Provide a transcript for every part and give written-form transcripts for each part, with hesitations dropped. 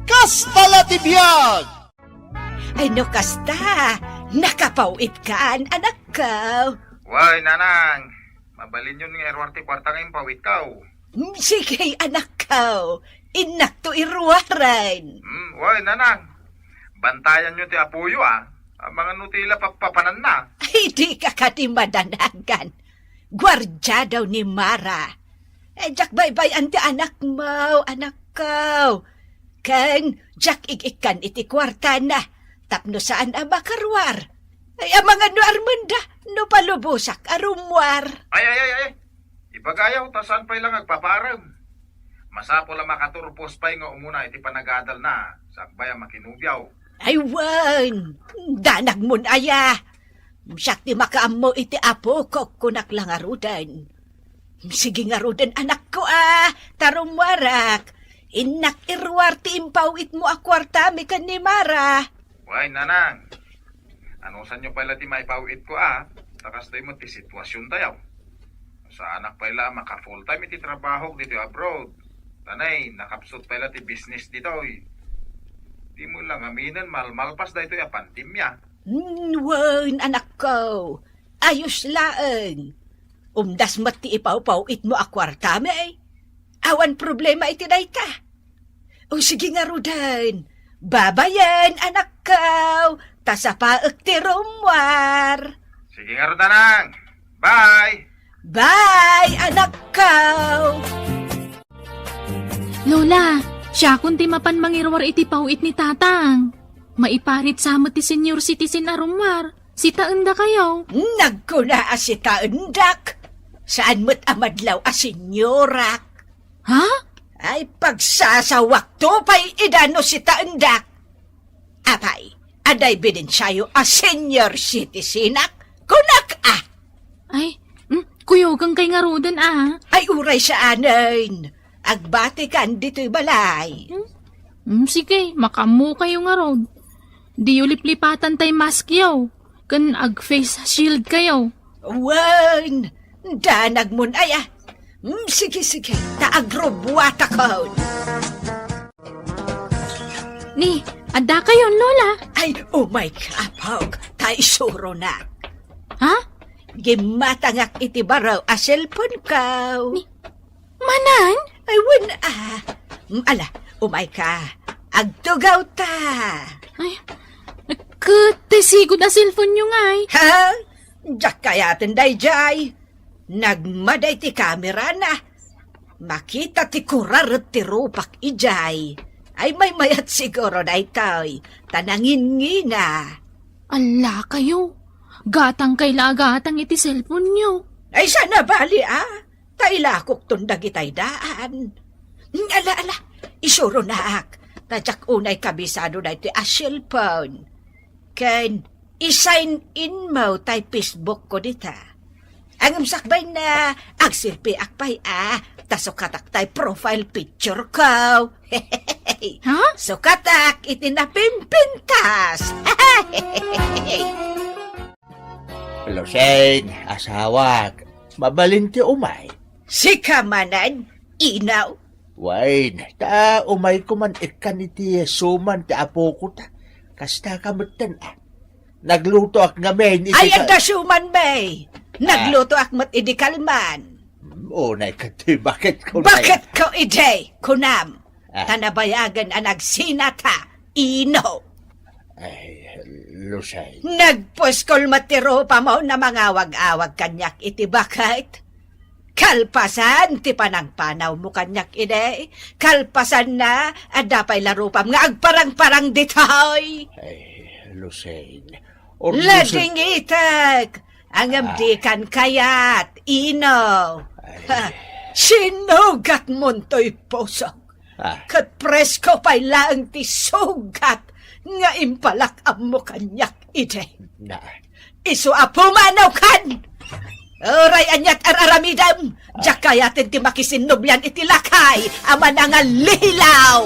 Kastala ti biyag! Ay no kasta, nakapauit ka, anak ko. Way, nanang. Mabalin yun ng erwarte kwarta ngayong pawit ka. Sige, anak ko. Inak to irwaran. Way, nanang. Bantayan nyo ti apuyo, Ang mga nutila papapanan na. Ay, di ka madanagan. Gwardya daw ni Mara. Jak baybay anti anak mo, anak ko. Kan, jak igikan iti kwarta na. Tapno saan abakarwar. Ay, ang mga no armanda, no palubusak arumwar. Ay. Ibagayaw, tasan pa'y lang agpaparam. Masapo lang makaturpos pa'y nga umuna iti panagadal na. Sakbaya makinubyaw. Ay, wan. Danag mun aya. Siyak ti makaammo iti apo ko kunak lang arudan. Sige nga rudan anak ko tarumwarak. Inak irwar ti impawit mo akwarta mi kan ni Mara. Way, nanang. Ano sa nyo pala ti maipawit ko, Takas tayo mo ti sitwasyon tayo. Sa anak pala maka full time iti trabaho dito abroad. Tanay, nakapsot pala ti business dito. Di mo lang aminan, malmalpas da ito ya pandemya. Wan, anak ko. Ayos laeng. Umdas mati ipaw-pawit mo akwarta mi Awan problema iti day ka. O sige nga rudan. Babayan, anak ko. Tasapaak ti rumwar. Sige nga rin, nanang. Bye! Bye, anak ko. Lola, siya kunti mapan mangirwar iti pawit ni tatang. Maiparit sa ti senior citizen arumwar. Sita enda kayo. Nagkuna asita endak. Saan mo't amadlaw asinyorak? Ha? Ay pagsasawak to pa'y idano sita endak. Apay, aday bidensyayo a senior citizenak? Kunak Ay, kuyogang kay nga rodan Ay uray sa anin. Agbati kan dito'y balay. Sige, makamu kayo nga rod. Di ulip-lipatan tay mask yaw. Kan ag-face shield kayo. Wan, danag mun sige, taagrobuata ko. Ni, ada kayon, Lola. Ay, oh my kapag, tay suro na. Ha? Gimatangak iti baraw a cellphone ko. Manan? Ay, wan ala, umay ka. Agtugaw ta. Ay, sigod na cellphone nyo nga Ha? Diyak kayatin day jay. Nagmaday ti kamera na. Makita ti kurar ti rupak ijay. Ay may mayat siguro na ito'y tanangin ngina. Ala kayo. Gatang kayla gatang iti cellphone nyo. Ay sana bali tailakok tundag itay daan. Ala, isuro na Tadyak unay kabisado na ito cellphone. Ken, isign in mo tay Facebook ko dita. Ang sakbay na agsilpi akpay tasukatak tay profile picture ko. Ha? Sukatak itinapimpintas. Lusain, asawag. Mabalin ti umay. Si kamanan, inaw. Wain, ta umay ko man ikan iti suman ti apo ko ta. Kasta kamutan Nagluto ak ngamen iti Ay, anda suman may. Nagluto ak mat idikalman. Unay ka ti, bakit ko Bakit ko ide, kunam? Ah. Tanabayagan ang nagsinata, ino. Ay, Lusay. Nagpuskol matiro pa mo na mangawag-awag kanyak iti bakit? Kalpasan, ti panang-panaw mo kanyak ide. Kalpasan na, adapay larupam nga agparang-parang ditoy. Ay, Lusay. Lading itag, ang amdikan kayat, ino. Ha, sinugat monto'y pusok. Kat presko pa'y laang ti sugat, nga impalak ang mo kanyak ide. Na. Isu apumanaw kan! Oray anyat araramidam, jak kayatin ti makisinubyan iti lakay, ama na nga lihilaw!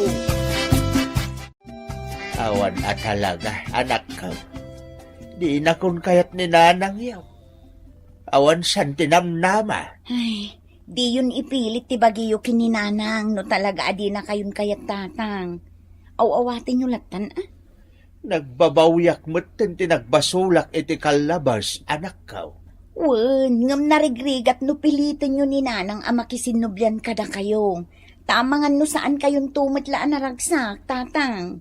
Awan at halaga, anak ka. Di na kun kayat ni nanang yaw. Awan san tinamnama. Ay, di yun ipilit ti bagiyo kininanang no talaga adi na kayon kayat tatang. awawatin nyo latan, Nagbabawyak mo't tinagbasulak iti kalabas, anak kao. Wen, ngam narigrigat no pilitin nyo ni nanang amakisinubyan kada kayo. Tamangan no saan kayong tumitlaan na ragsak, tatang.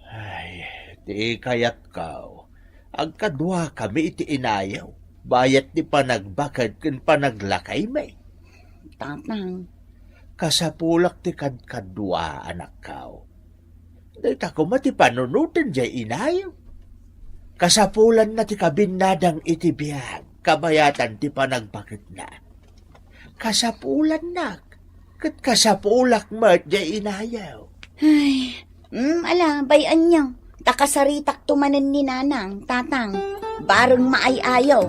Ay, di kayat kao. Ang kadwa kami iti inayaw. Bayat ni panagbakad ken panaglakay may. Tatang, Kasapulak ti kadwa, anak kao. Dahil ako mati panunutin jay inayaw. Kasapulan na ti kabinadang iti biyag. Kabayatan ti panagbakit na. Kasapulan na. Kat kasapulak mat jay inayaw. ay, ala, bayan nyo. Takasaritak tumanan ni nanang, tatang. Barong maayaw.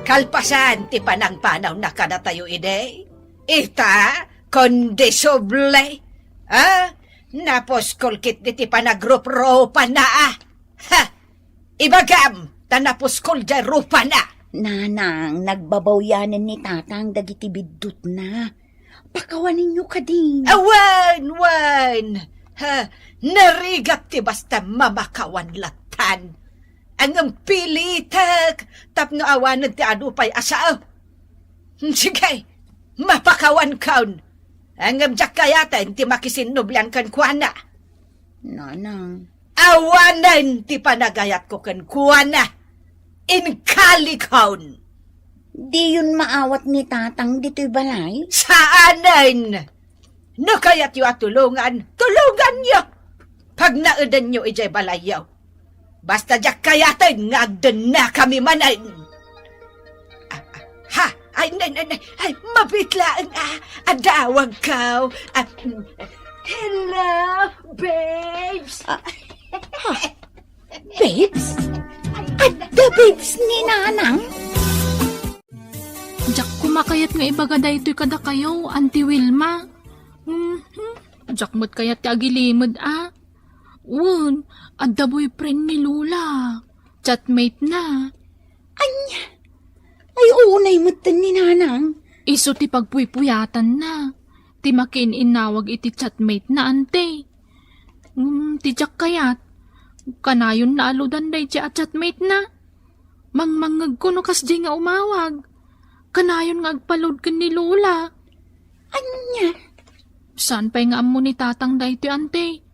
Kalpasan ti panangpanaw na kada tayo ide. Ita, kondisoble. Napos kulkit ti panagrup-rupa na Ha! Ibagam, tanapos kul dyan rupa na. Nanang, nagbabawyanan ni tatang dagiti biddut na. Pakawanin nyo ka din. Awan! Narigap ti basta mamakawan latan. Ang pilitak, tapno awanan ti adupay asao. Sige, mapakawan kaun. Ang jakayatan ti makisinublan kan kuana. Nanang, Awanan ti panagayat ko kan kuana. Inkalikaun. di yun maawat ni tatang dito'y balay? Saanan? No kaya't yu tulungan nyo. Pag naudan nyo ijay balayaw. Basta jak kayatan ngagdan na kami manan. Ay, mabitlaan adawag kaw. Hello, babes. Babes? Adda babes ni nanang? Jak kumakayat nga ibaga daytoy kada kayo, Auntie Wilma. Jak mo't kayat ti agilimod Wun, adda boyfriend ni Lola. Chatmate na. Anya? Ay, unay matan ni nanang. Iso ti pagpuypuyatan na. Ti makin-inawag iti chatmate na ante. Ti jak kayat. Kanayon na aludan day ti chatmate na. Mangmangag ko no kasdi nga umawag. Kanayon nga agpalod ken ni Lola. Anya? Saan pa'y nga amo ni tatang day ti ante?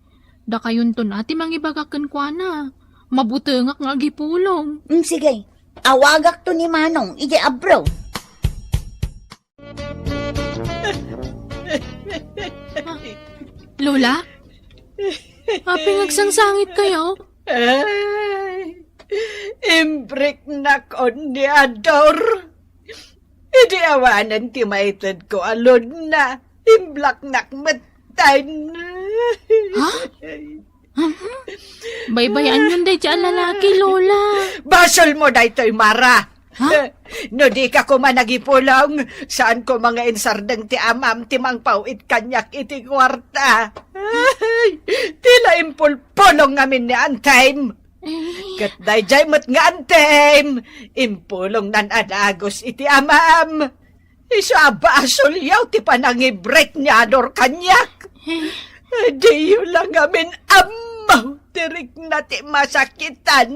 Da kayon to nati mangibagaken kwa na. Mabutengak nga agipulong. Sige, awagak to ni Manong, ije abro. Lola? Pinagsangsangit kayo? Ay, imbrek na kon ni Ador. Idi awanan ti maitad ko alon na. Imblak nakmatan. Ha? Baybayan yun day dyan lalaki, Lola. Basol mo da ito'y Mara. Ha? No di ka ko managipulong, saan ko mga insardeng ti amam ti mangpawit kanyak iti kwarta. Ay, tila impulpulong ngamin ni Antime. Kat day jay mat nga Antime, impulong nan adagos iti amam. Iso abasol yaw ti panangibret ni Ador kanyak. Di yun lang ngamin amaw, tirik na ti masakitan.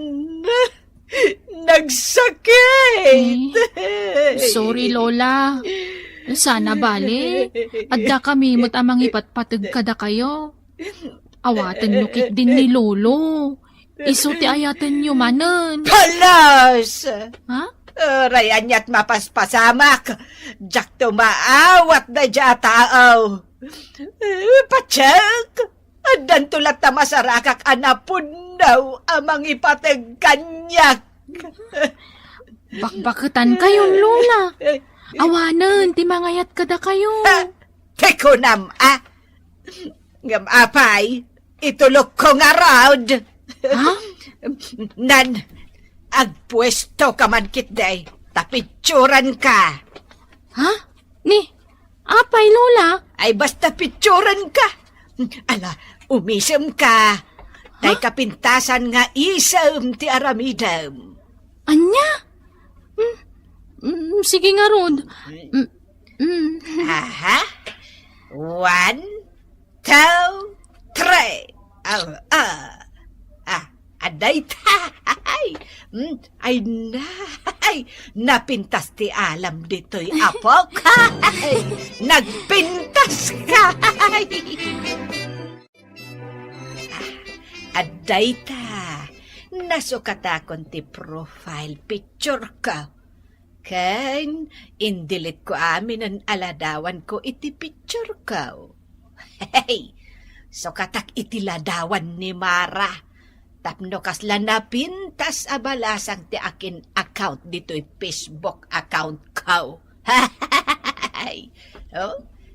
Nagsakit. Sorry, Lola. Sana bale. Adda kami mo't amang ipatpatag kada kayo. Awatan nukit din ni Lolo. Iso ti ayatan nyo manen. Palas! Ha? Rayan niya't mapaspasamak. Jak tumaawat na dya tao. Patsak! Adan tulat na masarakak anapun daw amang ipatag kanyak. Bakbaketan kayon, Lola. Awanan, ti mangayat kada kayo. Tekunam, Ngam apay, itulok ko nga raud. Ha? Nan, agpwesto ka man kitday, tapitsuran ka. Ha? Ni, apay, Lola? Ay basta pitsuran ka. Ala, umisem ka. Tay kapintasan nga isam ti aramidam. Anya? Sige nga, Rod. Aha. 1, 2, Aday ta. Ay napintas ti alam dito'y apok. Nagpintas ka. Aday ta. Nasukatakon ti profile picture ka. Ken, indilit ko amin ang aladawan ko iti picture ko. Hey, sukatak iti ladawan ni Mara. Tapno kasla napintas abalasang ti akin account dito'y Facebook account ko. Hey,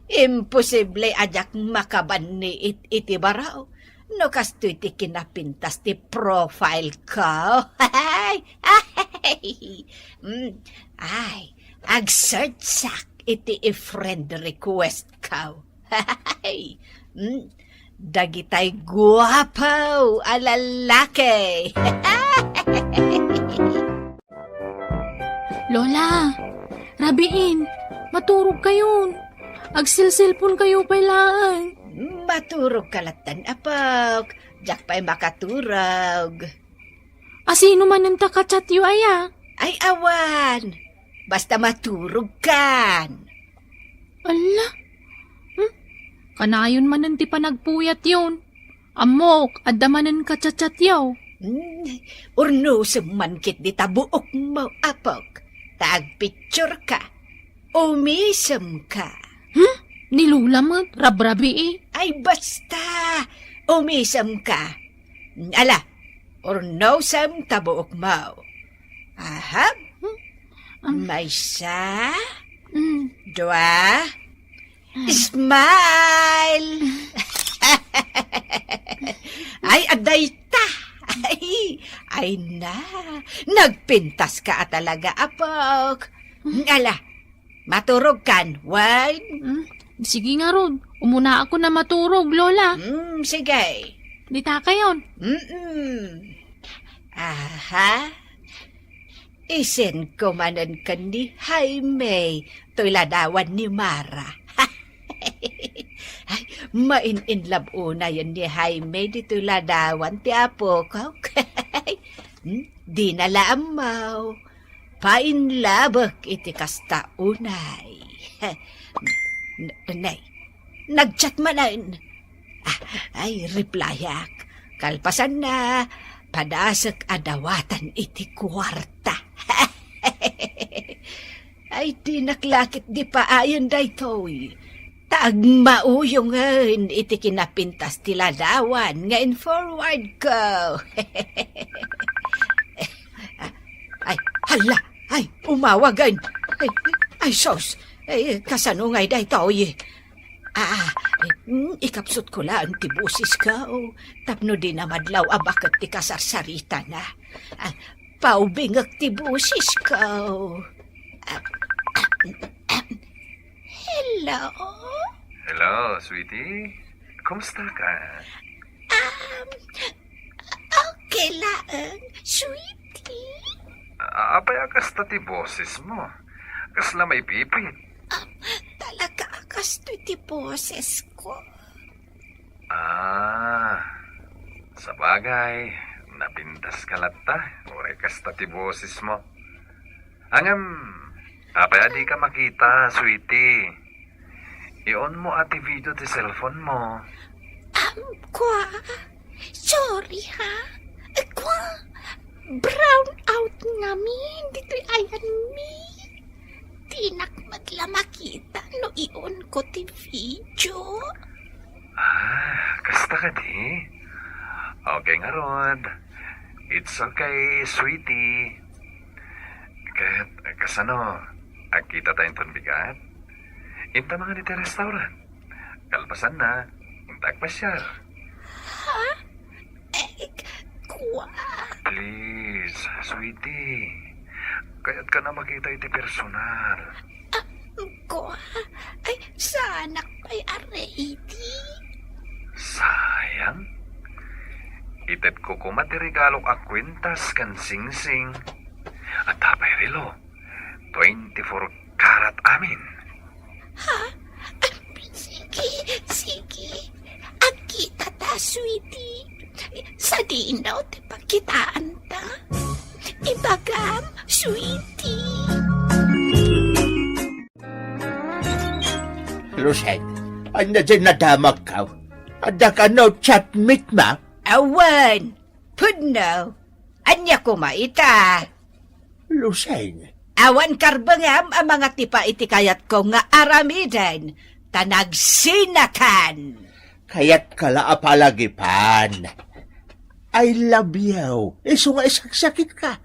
imposible ajak makaban ni iti baraw. No kastoy ti kinapintas ti profile ko. Ag-search sak iti friend request ko. Dagitay guwapaw alalaki. Lola, rabiin, maturog kayon. Agsilsilpon kayo pailaan. Maturog kalatan apok. Diyak pa'y makaturog. Asino man ang takachat yu aya? Ay awan. Basta maturog kan. Ala, kanayon man ang ti panagpuyat yun. Amok, adamanan ka chat yaw. Urno sumankit di tabuok mo apok. Tag-picture ka. Umisam ka. Nilula mo, rabrabi eh. Ay basta. Umisam ka. Ala, urno sam tabuok mo. Aha. May isa. Dua. Smile! Ay, aday ta! Ay na! Nagpintas ka talaga, apok! Ala, maturog kan, wine? Sige nga ron, umuna ako na maturog, Lola. Sige. Dita kayon. Aha. Isin ko manan ka ni Jaime, to'y ladawan ni Mara. Ay, main-in-love una yan ni Jaime, dito'y ladawan ti apo ko. Di na laamaw. Painlabak iti kasta unay. Nay, nagchat manan. Ay, replyak. Kalpasan na, padasak adawatan iti kwarta. Ay, di naklakit di pa ayon daytoy. Taag mauyong iti kinapintas ti ladawan ngayon forward ko. Ay, hala, ay, umawagan. Ay, sos, ay, kasanungay daytoy. Ikapsot ko lang ti busis ka, tapno di na madlaw abakit ti kasarsarita na. Paubingak ti busis ka. Hello? Hello, sweetie. Kumusta ka? Okay lang, sweetie. Apay akas ti boses mo. Kasla may pipit. Talaga akas to ti boses ko. Sa bagay, napintas ka lata. Ure kasta ti boses mo. Apay adi ka makita, sweetie. I-on mo ati video ti cellphone mo. Kwa? Sorry ha? Kwa? Brown out namin. Dito'y ayan mi. Tinak madla makita no i-on ko ti video. Kasta ka di? Okay nga Rod. It's okay, sweetie. Kasano, agkita tayong tunbigat? Inta mga niti restaurant. Kalpasan na, intagpasyal. Ha? Kwa? Please, sweetie. Kaya't ka na makita iti personal. Kwa? Ay, sana pa'y arready. Sayang. Itet ko kumatiregalok a kwintas kan sing-sing. At tapay relo, 24 karat amin. Ha? Sige. Agkita ta, sweetie. Sa dinaw, ti pagkitaan ta. Ibagam, sweetie. Luseng, anya dyan nadamag ka. Ada ka no chatmate ma? Awan, pudno. Anya kumaita. Luseng, Awan karbangam ang mga tipa iti kayat ko nga aramidan. Tanagsinakan. kaya't kala apalagipan. I love you. Iso nga isaksakit ka.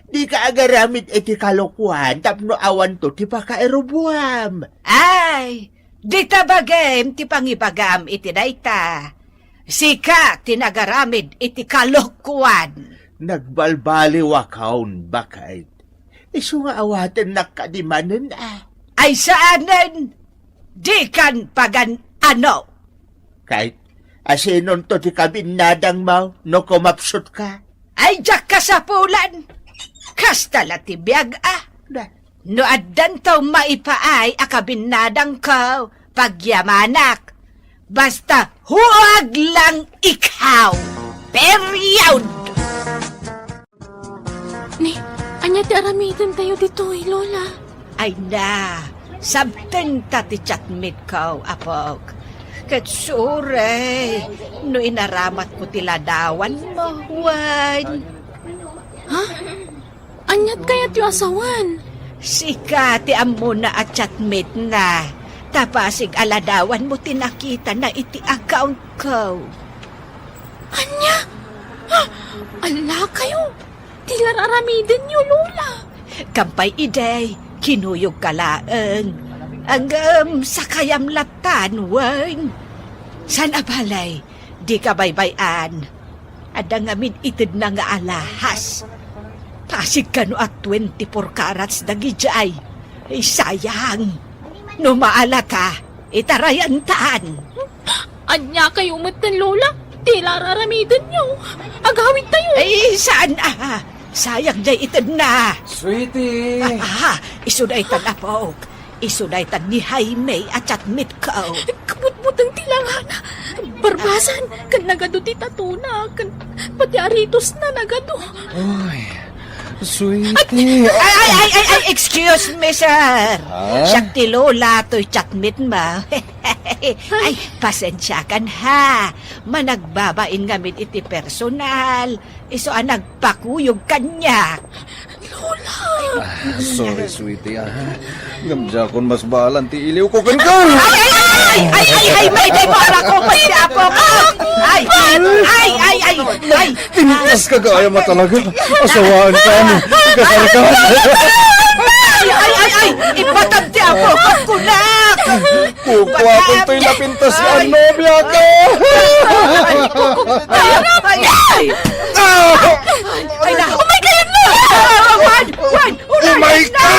Di ka agaramid iti kalokuhan tapno awan to ti pakairubuam. Ay, di tabagam ti pangibagam iti dayta. Sika tinagaramid iti kalokuan. Nagbalbaliw akaon bakit. Iso nga awaten nakadimanan Ay saanan, di kan pagan ano. Kahit asinon to ti kabinadang mau no kumapsot ka. Ay jak ka sa pulan. Kastala ti biyag Na, No addan taw maipaay akabinadang ko pagyamanak. Basta huwag lang ikaw. Period. Ni, anya ti aramidan tayo dito, Lola. Ay na, sabten ta ti chatmit ko, apok. Katsure, no inaramat ko ti ladawan mo, wan. Anyat kaya ti asawan. Sika ti amo na at chatmate na. Tapasig aladawan mo tinakita na iti account ko. Anya? Ha? Ala kayo. Tilar aramiden niyo, Lola. Kampay iday, kinuyog kalaeng. Ang sakayam latan, wang. San abalay, di ka baybayan. Ada ngamin itid na nga alahas. Pasig ka no at 24 karats dagijay. Ay sayang. No maala ka, itarayantaan. Anya kayo matan, Lola. Tilar aramiden niyo. Agawid tayo. Ay saan sayang jay itid na. Sweetie! Isuday tan apok. Isuday tan ni Jaime at chatmit ko. Kabut-butang tilangana. Barbasan, kan nagado ti tatuna. Kan pati aritos na nagado. Uy, sweetie! Ay, excuse me, sir. Siyak ti Lola to'y chatmit ma. Ay, pasensya kan ha. Managbabain ngamin iti personal. Iso nagpakuyog kanya. Sorry, sweetie. Ngamdya kon mas balan ti iliw ko kan ka! Ay, may day mo ala ko, may apo ko. Ay. Tintas ka gaya mo talaga. Asawaan ka mo. Kasal ka. Ay, ipatag ti apo ko kunak. Kukwa kung to'y napintas si Anobia ka! Ay, na, oh my God, no! Wan, Umay ka!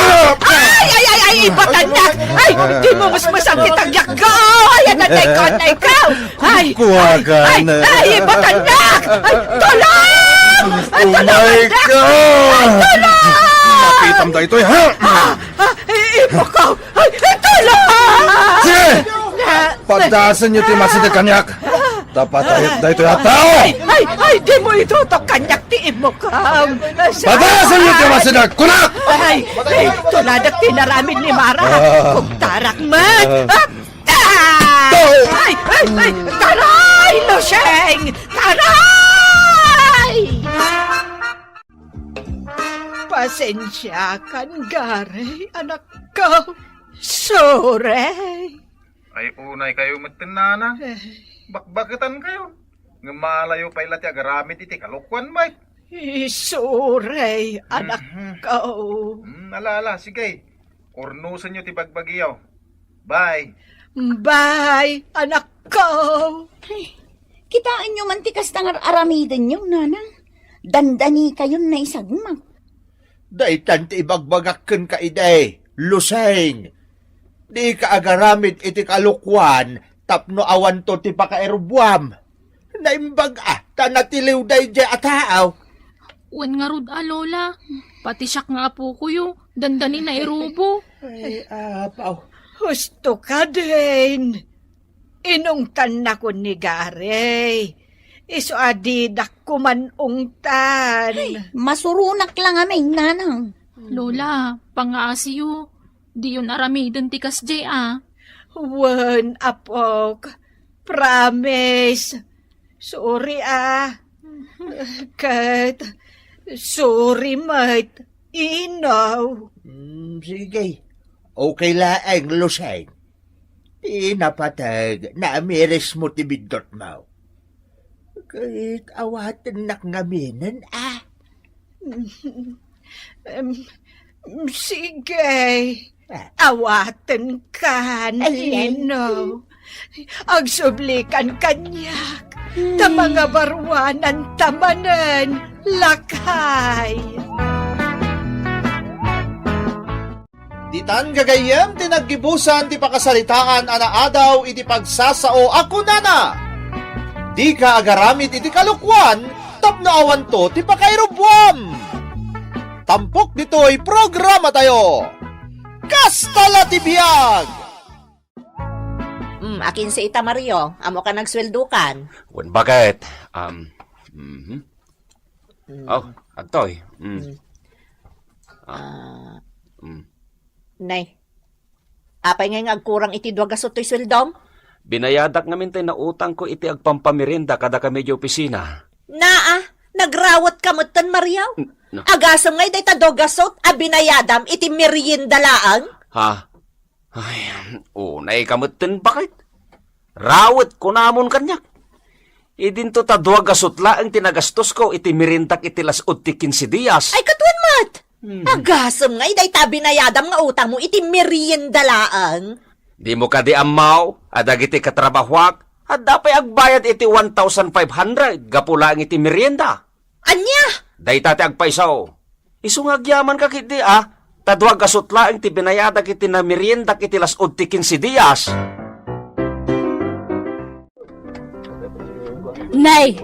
Ay, ipatanyak! Ay, di mo mas masakit ang yak ko! Ay, ananay ko na ikaw! Ay, Kuha ka na. Ay, ipatanyak! Ay, tulong! Umay ka! Mapitam da ito'y ha! Ipo ko! Ay, tulong! Sige! Pagdasan niyo ti masidag kanyak! Dapat ayot da ito'y hataw! Ay, di mo itutok kanyak ti imo ko! Pagdasan niyo ti masidag! Kunak! Ay, tuladak tinaramid ni Mara. Kung tarak mat. Ay, taray, Luseng! Taray! Pasensya kan, Gary, anak ko. Sorry. Ay unay kayo matinana. Bakbakitan kayo. Ngamalayo pa ilat agaramit iti kalukwan ba? Sorry, anak ko. Alala, sige. Kurnusan nyo ti bagbagiyaw. Bye. Bye, anak ko. Kitaan nyo man tikas tangar aramidan nyo, nanang. Dandani kayo na isagmak. Daitan ti ibagbagakken ka ide, Luseng. Di ka agaramid iti kalukwan tapno awan to ti pakairubuam. Naimbag tanatiliw day di ataaw. Wan nga rod, Lola. Pati siyak nga apo ko yo. Dandani na irubo. Ay, apaw. Husto ka din. Inungtan na ko ni Gary. Iso adi dakuman ungtan. Masurunak lang aming nanang. Lola, pangaasiyo. Di yun aramidon ti kasjay Wan, apok. Promise. Sorry Kat. Sorry, mate. Inaw. Sige. Okay laang, Luseng. Di napatag na amiris mo tibidot mo. Kahit awatan nakngaminan, Sige. Awatan ka, Nino. Agsublikan kanyak. Ta mga barwanan tamanan. Lakay. Ditan gagayem tinaggibusan ti pakasalitaan adaw iti pagsasao ako nana. Di ka agaramit iti kalukwan tapno awan to ti pakairubwam. Tampok dito'y programa tayo. Kastala ti biyag! Akin si Ita Mario. Amo ka nagsweldukan. Wan bakit? Oh, atoy. Nay. Apay nga agkurang iti duwagasot to'y sweldom? Binayadak ngamin tayo na utang ko iti agpampamirinda kada kami di opisina. Nagrawat ka mo tan, Mario? No. Agasam ngay day tadogasot, abinayadam iti merienda laang? Ha? Ay, unay kamutin bakit? Rawat ko namon kanyak. Idinto ta duwagasot laang tinagastos ko iti mirindak iti lasod ti 15 días. Ay, katuan mat! Agasam ngay day tabinayadam nga utang mo iti merienda laang? Di mo ka di amaw, adag iti katrabahuak, at dapay agbayad iti 1,500, gapula ang iti merienda. Anya? Day tate agpaisaw. Isungagyaman ka kiti taduag asutla ang ti binayadag iti na merienda iti lasod ti 15 días. Nay,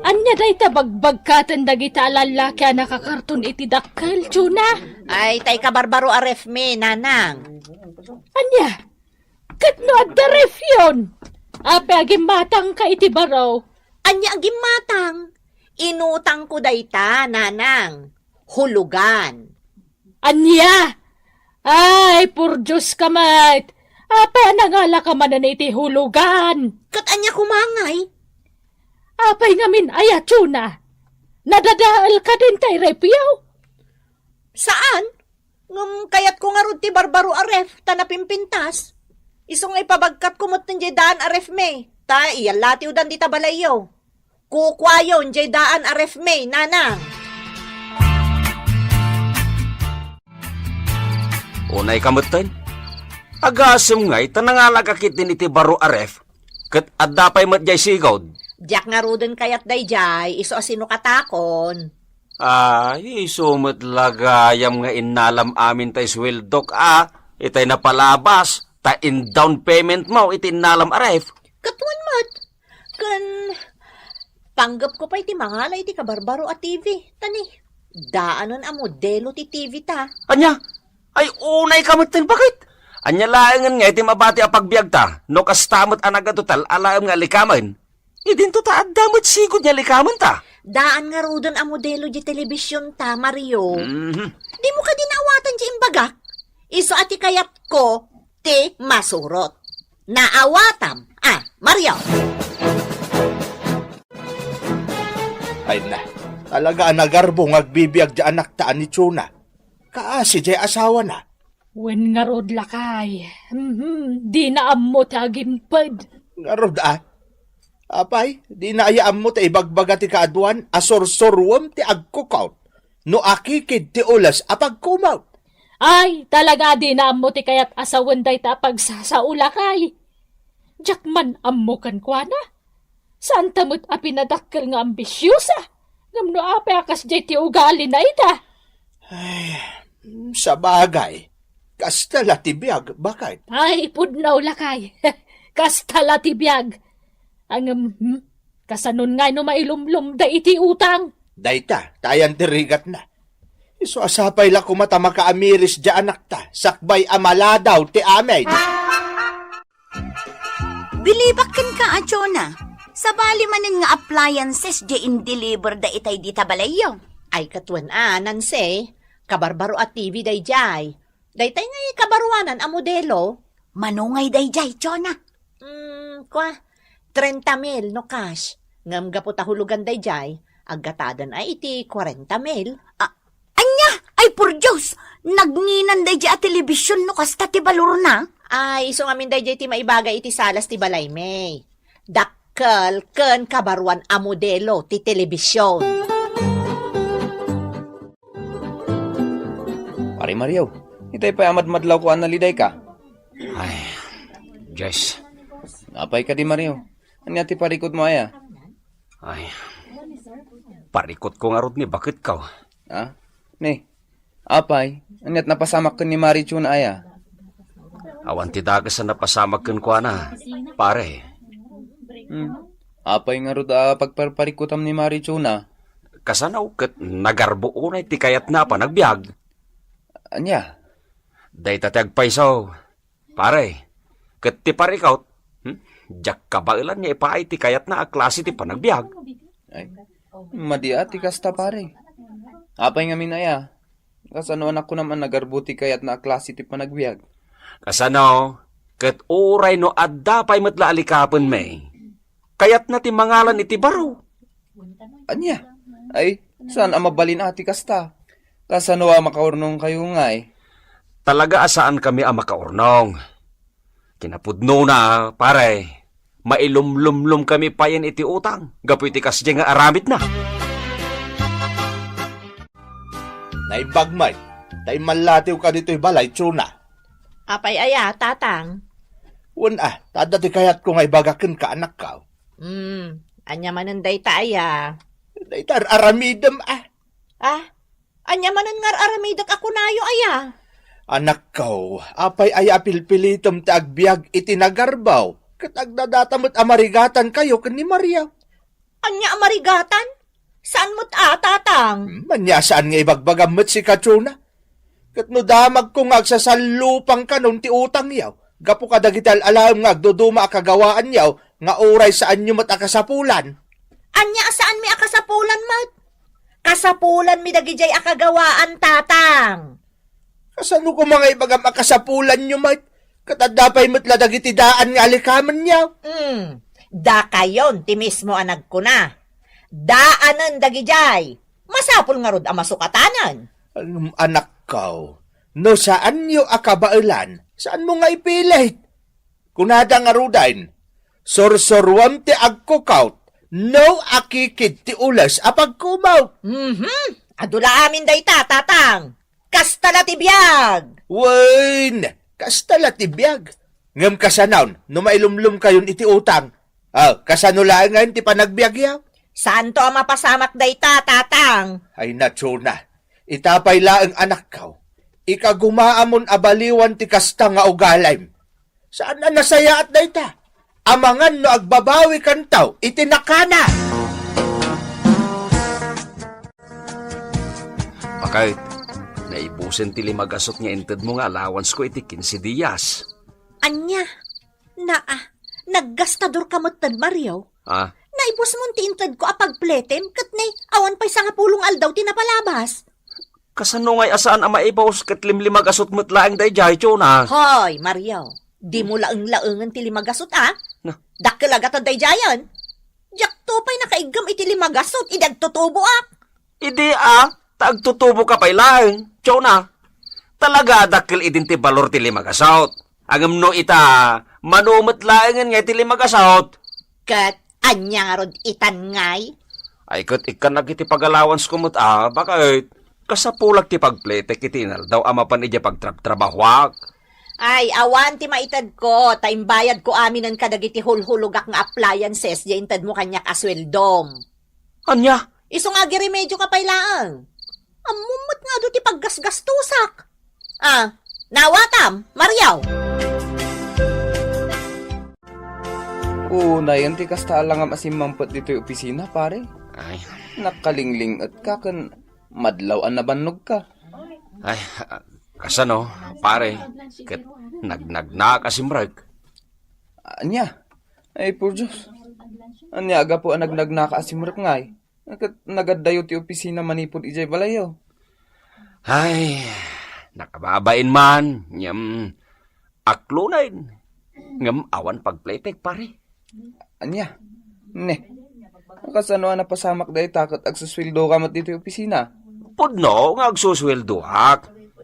anya day tabagbagkatan dagita lalaki a nakakarton iti dakkel, Chuna. Ay, tay ka barbaro aref me, nanang. Anya, katno adda ref yun. Ape aging matang ka iti baraw. Anya ang gimatang? Inutang ko dayta, nanang. Hulugan. Anya! Ay, pur Diyos ka mat. Ape nangala ka man na iti hulugan. Kat anya kumangay? Apay ngamin aya, Chuna. Nadadaal ka din tay repyaw. Saan? Kayat ko nga ron ti barbaro aref, tanapimpintas. Isong ipabagkat kumot ng daan aref me. Ta iyalati udan di tabalayo. Kukwayon daan aref me, nanang. Unay kamutin. Agasem ngay, tanangalagakit din iti baro aref. Kat addapay matjay sigod. Diyak nga ruden kayat dayjay, iso asino katakon. Ay, sumot lagayam nga inalam amin tay sweldok itay napalabas, ta in down payment mo iti inalam aref. Katuan mat. Panggap ko pa iti mangalay iti kabarbaro at TV. Tani, daanon a modelo ti TV ta. Anya? Ay, unay kamutin, bakit? Anya laangan nga iti mabati a pagbiag ta, no kastamot anagatutal alaam nga likaman. Idinto ta addamot sigod niya likaman ta. Daan nga rudon a modelo di telebisyon ta, Mario. Mhm. Di mo ka dinawatan di imbagak. Iso ati kayat ko, ti masurot. Naawatam. Mario. Ay na, talaga anagarbong agbibiyag di anak taan ni Chuna. Kaasi di asawa na. Wen nga rod lakay. Di na ammo tagimpad. Ngarod Apay, di na ayaam mo ta ibagbaga ti kaaduan, asor-sorwam ti agkukaut. No akikid ti ulas apagkumaut. Ay, talaga di na ammo ti kayat asawan day ta pagsasaula kay. Jakman ammo kan kwa na. Saan tamot a pinadakkel nga ambisyosa? Ngamno ape akas jay ti ugali na ita. Sa bagay, kastala ti biyag, bakit? Ay, pudnaw lakay. Kastala ti biyag. Ang kasanon nga no mailumlum da iti utang. Dayta, tayan tirigat na. Iso asapay la kumata makaamiris di anak ta, sakbay amaladaw ti amay. Bilibakin ka, Achona. Sa bali manin nga appliances di in-deliver da itay di tabalayo. Ay katwan Nancy, kabarbaro at TV day jay. Daytay nga kabaruanan a modelo. Manungay day jay, Chona. Kwa, 30,000 no cash. Ngam gapot a hulugan day jay, agatadan ay iti 40,000. Anya, ay por Diyos, nagninan day jay a telebisyon no kasta ti balur na. Ay, iso ngamin day jay ti maibagay iti salas ti balay may. Dakkel ken kabaruan a modelo ti telebisyon. Pare Mario, itay pa amad-madlaw ko analiday ka. Ay, Jess. Napay ka di Mario. Anya ti parikot mo aya? Ay, parikot ko nga rod ni bakit ka. Ha? Ni, apay, anyat napasamak ka ni Marichun aya. Awan ti dagas na napasamag kun ko na. Pare, Apay nga rod pagparparikutam ni Marichun na. kasanaw ket nagarbo unay ti kayat na pa nagbiag. Anya? Day tatag paisaw. Pare, ket ti parikaut, jak kabailan niya ipaay ti kayat na a klase ti panagbiag. Ay, madiati kasta pare. Apay nga minaya. Kasano anak ko naman nagarbuti kayat na klase ti panagbiag. Kasanaw, ket uray no adda pay metla alikapon may. Kayat na ti mangalan iti baro. Anya? Ay, saan amabalin ati kasta? Kasano makaurnong kayo nga eh. Talaga asaan kami ang makaurnong. Kinapudno na, pare. Mailumlumlum kami pa yan iti utang. Gapu iti kasya nga aramit na. Naibagmay, tay malatiw ka dito'y balay, Chuna. Apay aya, tatang. Tada ti kayat ko nga ibagakin ka anak ka. Anya manan day aya. Daytar aramidem Anya manan ngar aramidak ako nayo aya. Anak ko, apay ay apilpilitom ti agbiag iti nagarbaw. Kat agdadatamot amarigatan kayo ken ni Maria. Anya amarigatan? Saan mo't tatang? Manya saan nga ibagbagamot si Kachuna? Kat no damag ko nga agsasalupang kanon ti utang yaw. Gapu ka dagital alam nga agduduma akagawaan yaw nga oray saan nyo matakasapulan. Anya saan mi akasapulan mat? Kasapulan mi dagijay akagawaan tatang. Kasano ko mga ibagam akasapulan nyo mat? Katadapay matla dagiti daan nga alikaman yaw. Da kayon ti mismo anag ko na. Daanan dagijay. Masapul nga rod ang masukatanan. Anak ko, no saan nyo akabailan? Saan mo nga ipilit? Kunada nga rudain, sorsorwam ti agkukaut, no akikid ti ulas apagkumaw. Adula amin day tatang. Kasta na ti biyag. Wain, kastala ti biyag. Ngam kasanawn, no mailumlum kayon iti utang. Kasano lang ngayon ti panagbiag yaw? Saan to ang mapasamak day tatang? Ay natsuna, itapay laang anak ko. Ikagumaamon abaliwan ti kasta nga ugalaym. Saan na nasaya at dayta? Amangan no agbabawi kantaw, itinakana. Bakit? Naibusen ti limagasot nga inted mo nga allowance ko iti 15 diyas. Anya, naggastador ka mo't Mario. Naibos mo tinted ko apagpletem, katnay, awan pa'y sa nga pulong aldaw tinapalabas. Kasano ngay asaan ang maibaws kat limlimagasot mo't laang day jay, Chona? Hoy, Mario, di mo laeng-laengan ti limagasot, Dakkilagat ang day jayan. Jak to pa'y nakaigam iti limagasot, idagtutubo Idi taagtutubo ka pa'y laang, Chona. Talaga dakil idin ti balor ti limagasot. Agam no ita, manumot laengan nga ti limagasot. Kat, anya nga rod itan ngay. Ay kat ikan iti pag-allowance ko mo't bakit? Kasapulag ti pagpletek iti daw ama pan iti pagtrabahwak. Ay, awan ti maitad ko, taimbayad ko amin ang kadagiti hulhulugak nga appliances, di intad mo kanyak asweldom. Anya? Iso nga giremedyo ka pailaang. Amumot nga do ti paggasgastusak. Nawatam, Mariaw. Nayan ti kasta lang ang asimampot dito yung opisina, pare. Ay. Nakalingling at kakan madlaw an nabannog ka. Ay, kasano, pare, ket nagnagna kasimrag. Anya? Ay, por Diyos. Anya aga po ang nakaasimurak ngay. Nagadayo ti opisina manipod ijay balayo. Ay, nakababain man. Ngam, aklunain. Ngam, awan pagplayteg, pare. Anya? Ne. Kasano na pasamak dahi takot agsuswildo ka mat dito yung opisina. Pudno, nga agsusweldoak.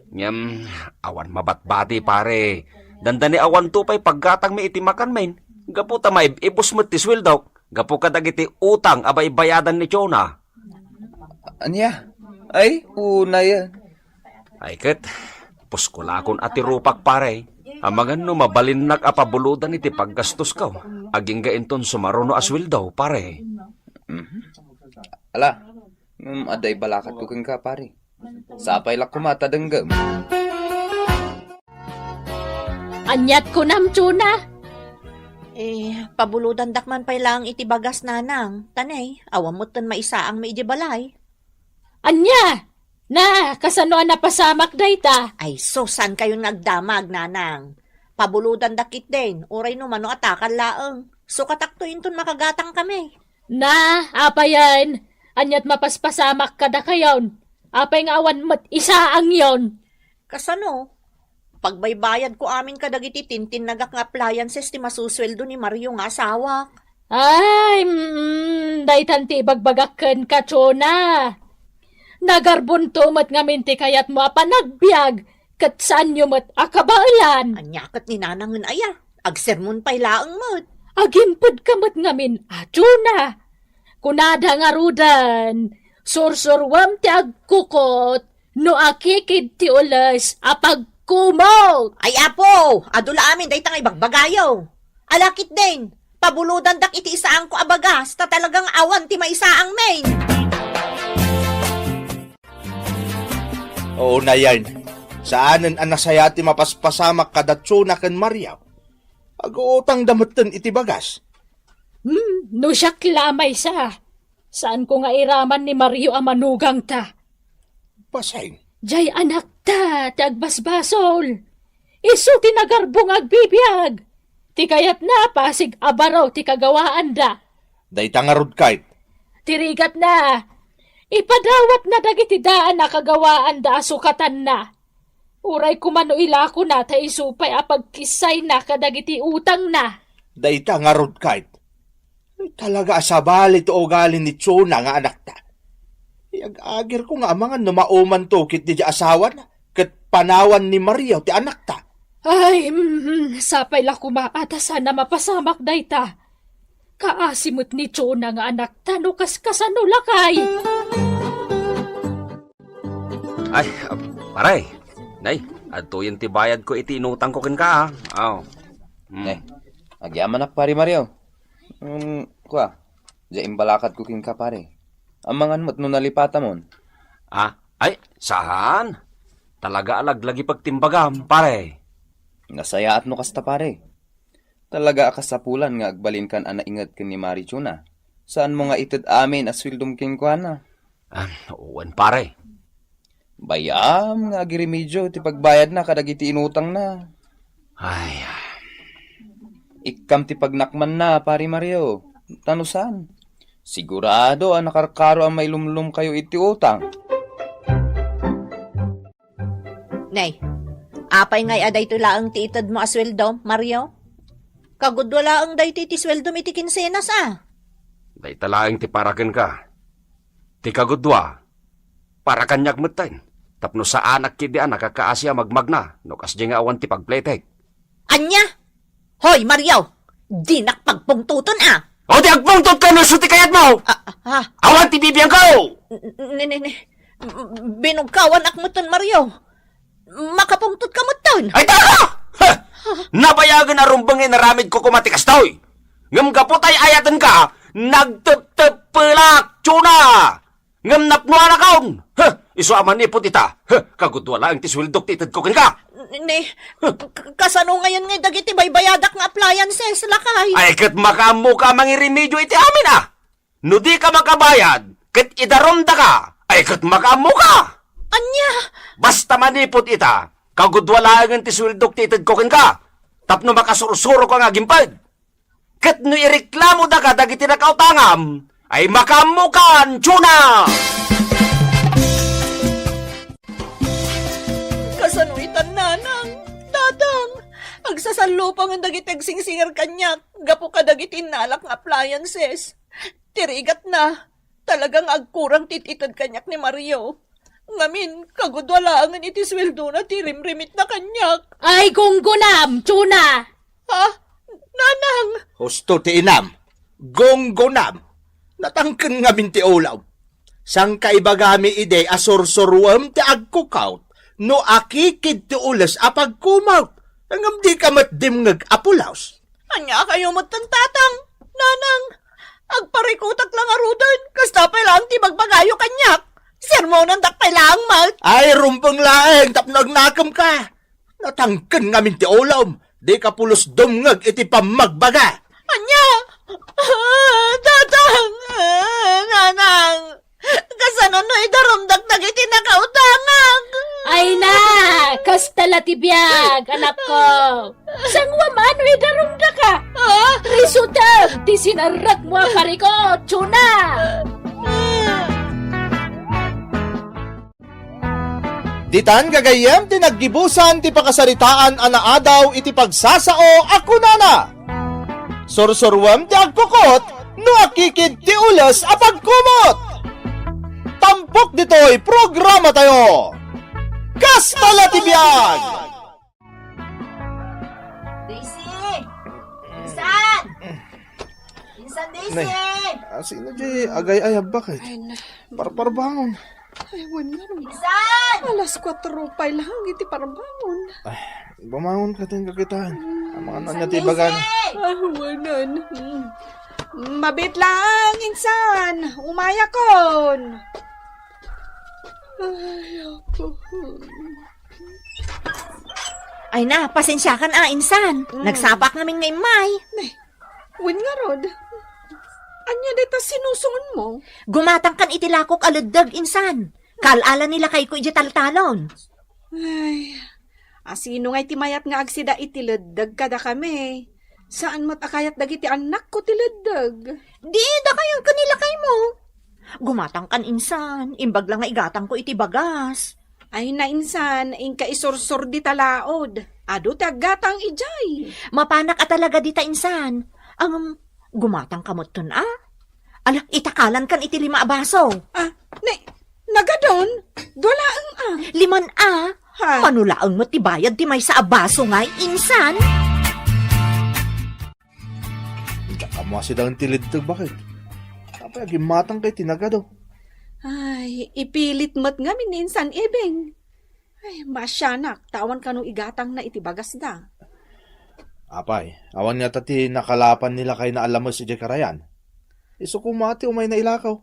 Ngam, awan mabatbati, pare. Dandani awan tupay paggatang may itimakan main. Gapu ta may ipos mo ti swildok. Gapu ka dagiti utang abay bayadan ni Chona. Anya? Ay, una yan. Ay ket, puskulakon ati rupak pare. Amangan no mabalinnak apabuludan iti paggastos ka. Aging gainton sumaruno aswildaw pare. Ala, aday balakat ko kang ka pare. Sapay lak kumata denggam. Anyat ko nam, Chuna. Pabuludan dakman pay lang iti bagas nanang. Tanay, awam mo tan maisaang may balay. Anya! Na, kasano na pasamak dayta? Ay, so san kayo nagdamag, nanang? Pabuludan dakit din. Uray no mano atakan laeng. So katakto inton makagatang kami. Na, apa yan? Anyat mapaspasamak kada kayon. Apay nga awan mat isa ang yon. Kasano? Pagbaybayad ko amin kadagiti tintin nagak nga appliances ti masusweldo ni Mario nga asawa. Ay, daytan ti bagbagaken ka, Chona. Nagarbon mat nga minti kayat mo apanagbiag. Kat saan nyo mat akabailan. Anyakat ni nanangan aya. Agsermon pay laeng mat. Agimpod ka mat ngamin, Chona. Kunada nga rudan. Sursurwam ti agkukot. No akikid ti ulas apagkumot. Ay apo, adula amin day tangay bagbagayo. Alakit din. Pabuludan dak iti isaang ko abagas. Ta talagang awan ti maisaang main. Oo na yan. Saanan ang nasaya ti mapaspasamak kada Chona ken Mariaw.Ag-uutang damutan iti bagas. No siya klamay sa. Saan ko nga iraman ni Mario amanugang ta? Pasay. Jay anak ta, tagbasbasol. Isu tinagarbong agbibiyag. Ti kayat na pasig abaraw ti kagawaan da. Day tangarod kahit. Tirigat na. Ipadawat na dagiti daan na kagawaan da asukatan na. Uray kumano ilako na ta isupay apagkisay na kadagiti utang na. Day tangarod kahit. Talaga asabali to ugali ni Chona nga anak ta. Iag-agir ko nga amangan no mauman to kit di asawan ket panawan ni Maria ti anak ta. Ay, sapay la kumaata sana mapasamak dayta. Kaasimot ni Chona nga anak ta no kaskasano lakay. Ay, pare. Nay, adto yung tibayad ko iti inutang ko ken ka. Aw. Ne, agyaman na pare Mario. Kwa, diya imbalakat ko king ka pare. Amangan mo't no nalipata mon. Ay, saan? Talaga alaglagi pagtimbagam, pare. Nasayaat no kasta pare. Talaga akasapulan nga agbalin kan anaingat ken ni Mari Chona. Saan mo nga ited amin aswildom king kwa na? Uwan pare. Bayam nga agiremedyo ti pagbayad na kadagiti inutang na. Ay, Ikam ti pagnakman na, pari Mario. Tanusan? Sigurado nakarkaro ang may lumlum kayo iti utang. Nay, apay ngay aday to laang ti itad mo asweldo, Mario? Kagud wala ang day ti sweldo iti kinsenas day talaing ti paraken ka. Ti kagudwa, para kanyak mutain. Tapno sa anak kidi nakakaasya magmagna, no kasdi nga awan ti pagpletek. Anya? Hoy, Mario! Di nakpagpungtuton O di agpungtot ka no suti kayat mo! Awan ti bibiyang ka! Binugkawan akmuton, Mario. Makapungtot ka muton. Ay taka! Nabayagan na rumbangin naramid ko kumatikas taoy. Ngam kaputay ayatan ka, nagtep-tep-pelak, Chona! Ngam napnuan akaon! Isu aman ipot ita. Kagudwala ang tiswildok titid ko ka. Kasano ngayon nga dagiti baybayadak nga appliances lakay. Ay kat makamu ka mangirimedyo iti amin No di ka makabayad, kat idaronda ka. Ay kat makamu ka. Anya? Basta manipot ita, kagudwala ang tiswildok titid ko ka. Tapno makasurusuro ka nga gimpad. Kat no ireklamo da ka dagiti nakautangam, ay makamukan, tuna! Kasanuitan nanang, tatang, agsasalupang ang dagitag singsingar kanyak, gapo ka dagitin nalak nga appliances. Tirigat na, talagang agkurang tititad kanyak ni Mario. Ngamin, kagudwalangan iti sweldo na tirimrimit na kanyak. Ay, gunggunam, tuna! Ha? Nanang! Husto ti inam, gonggonam, natangken nga minti ulaw. Sang kaibagami ide asorsorwam ti agkukaut, no akikid ti ulas apagkumaut, hanggang di ka matdim ngag-apulaws. Anya kayo mo't tatang, nanang! Agparikutak lang arudan, kasta pa lang ti magbagayo kanyak. Sermonan dakpay lang, mat. Ay, rumpang laeng, tapnag nakam ka. Natangken nga minti ulaw, di ka pulos dumngag iti pamagbaga. Anya! Tatang! Nanang! Kasanon no idarumdak nagiti nakautangang! Ay na! Kastala tibiyag, anak ko! Sangwa mano idarumda ka? Risutag! Ti sinarak mo pariko, tuna! Ditan gagayem ti naggibusan ti pakasaritaan anaadaw iti pagsasao ako nana. Sorsorwam ti agkukot no akikid ti ulas apagkumot. Tampok ditoy programa tayo. Kastala ti biyag! Daisy! Insan! Insan, Daisy! Sino di agay-ayab bakit? Parbangon. Insan! Alas 4 pa lang, iti parbangon. Bumangon ka din kakitaan. Ang mga nanya ti bagan. Wanan. Mabit lang, insan. Umaya kon. Ay na, pasensya kan insan. Nagsapak namin ngay May. Win nga rod. Anya dito sinusungon mo? Gumatang kan itilakok aluddag, insan. Kalala nila kay ko iti taltalon. Ay, asino nga'y timayat nga agsida itiladdag kada kami. Saan mo't akayat dagiti anak ko tiladdag? Di, da kayon kanila kay mo. Gumatang kan insan. Imbag lang nga igatang ko iti bagas. Ay na insan, ingka isursur di talaod. Ado tagatang ijay. Mapanak at talaga dita insan. Ang gumatang kamot ton Ala, itakalan kan iti 5 baso. Nagadon? Dwalaang 5 Ha? Panulaang mo ti bayad ti may sa abaso nga insan. Tsaka mo si dalang tilidtag bakit? Kapag gimatang kay tinagado. Ay, ipilit mo't nga mininsan ibing. Ay, masyanak, tawan ka nung igatang na itibagas da. Apay, awan nga tati nakalapan nila kay na alam mo si Jekarayan. Iso kumati umay na ilakaw.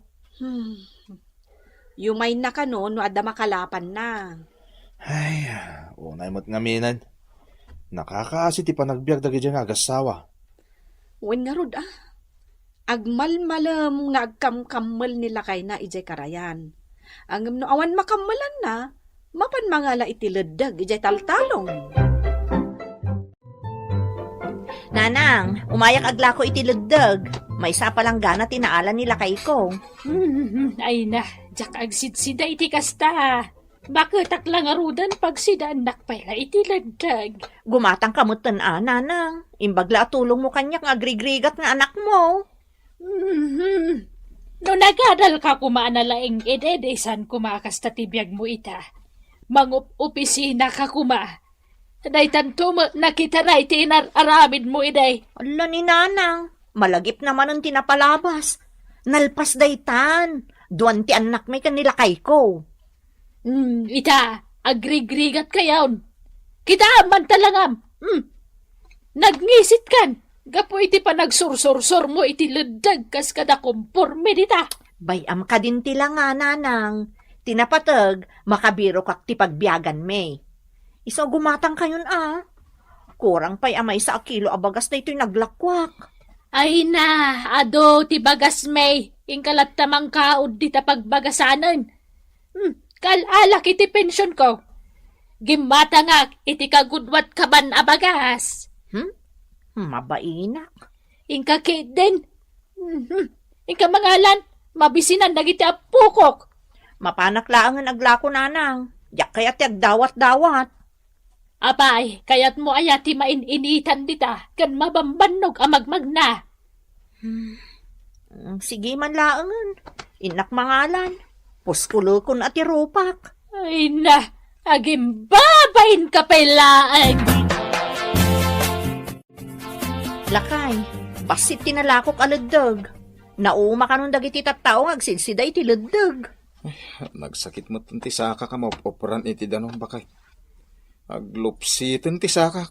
Yumay na ka no ada makalapan na. Ay, unay mo't ngaminan. Nakakaasi ti panagbiag dagi dyan nga agasawa. Wen nga rod Agmalmalam nga agkamkammal nila kay na ijay karayan. Ang no awan makammalan na, mapan mangala itiladdag ijay taltalong. Nanang, umayak agla ko itiladdag. May isa palang gana tinaalan nila kay ko. Ay na, jak agsidsida iti kasta. Bakit aklang arudan pag sidanak pala iti lagdag? Gumatang kamutan nanang. Imbagla tulong mo kanyak nga agrigrigat nga anak mo. No nagadal ka kumaanalaing ededesan kumakas tatibiyag mo ita. Mangup-opisina ka kuma. Day tanto mo nakitaray tinaramid mo iday. Ala ni nanang, malagip naman ang tinapalabas. Nalpas daytan. Duwan ti anak may kanila kay ko. Ita, agrigrigat kayaon. Kita man talangam. Nagngisit kan. Gapo iti pa nagsursursur mo iti ledag kas kada komporme dita. Bayam ka din tila nga nanang. Tinapatag, makabiro kak ti pagbiyagan me. Iso gumatang kayon Kurang pa'y amay sa kilo abagas na ito'y naglakwak. Ay na, ado ti bagas may. Ingkalat tamang kaod dita pagbagasanan. Kalalak iti pensyon ko. Gimatangak iti kagudwat kaban abagas. Mabainak. Inka Kate din. Inka mangalan, mabisinan dagiti apukok. Mapanaklaan aglako nanang. Yak kaya tiyag dawat-dawat. Abay, kayat mo ayati main-initan dita, kan mabambannog amagmag na. Sige man laangan. Inak mangalan. Puspulukon at irupak. Ay na, agim babain ka pailaan. Lakay, basit tinalakok aladdag. Nauma ka nung dagiti tattao agsinsida iti laddag. Nagsakit mo ti saka ka mapoporan iti danong bakay. Aglupsitin ti saka.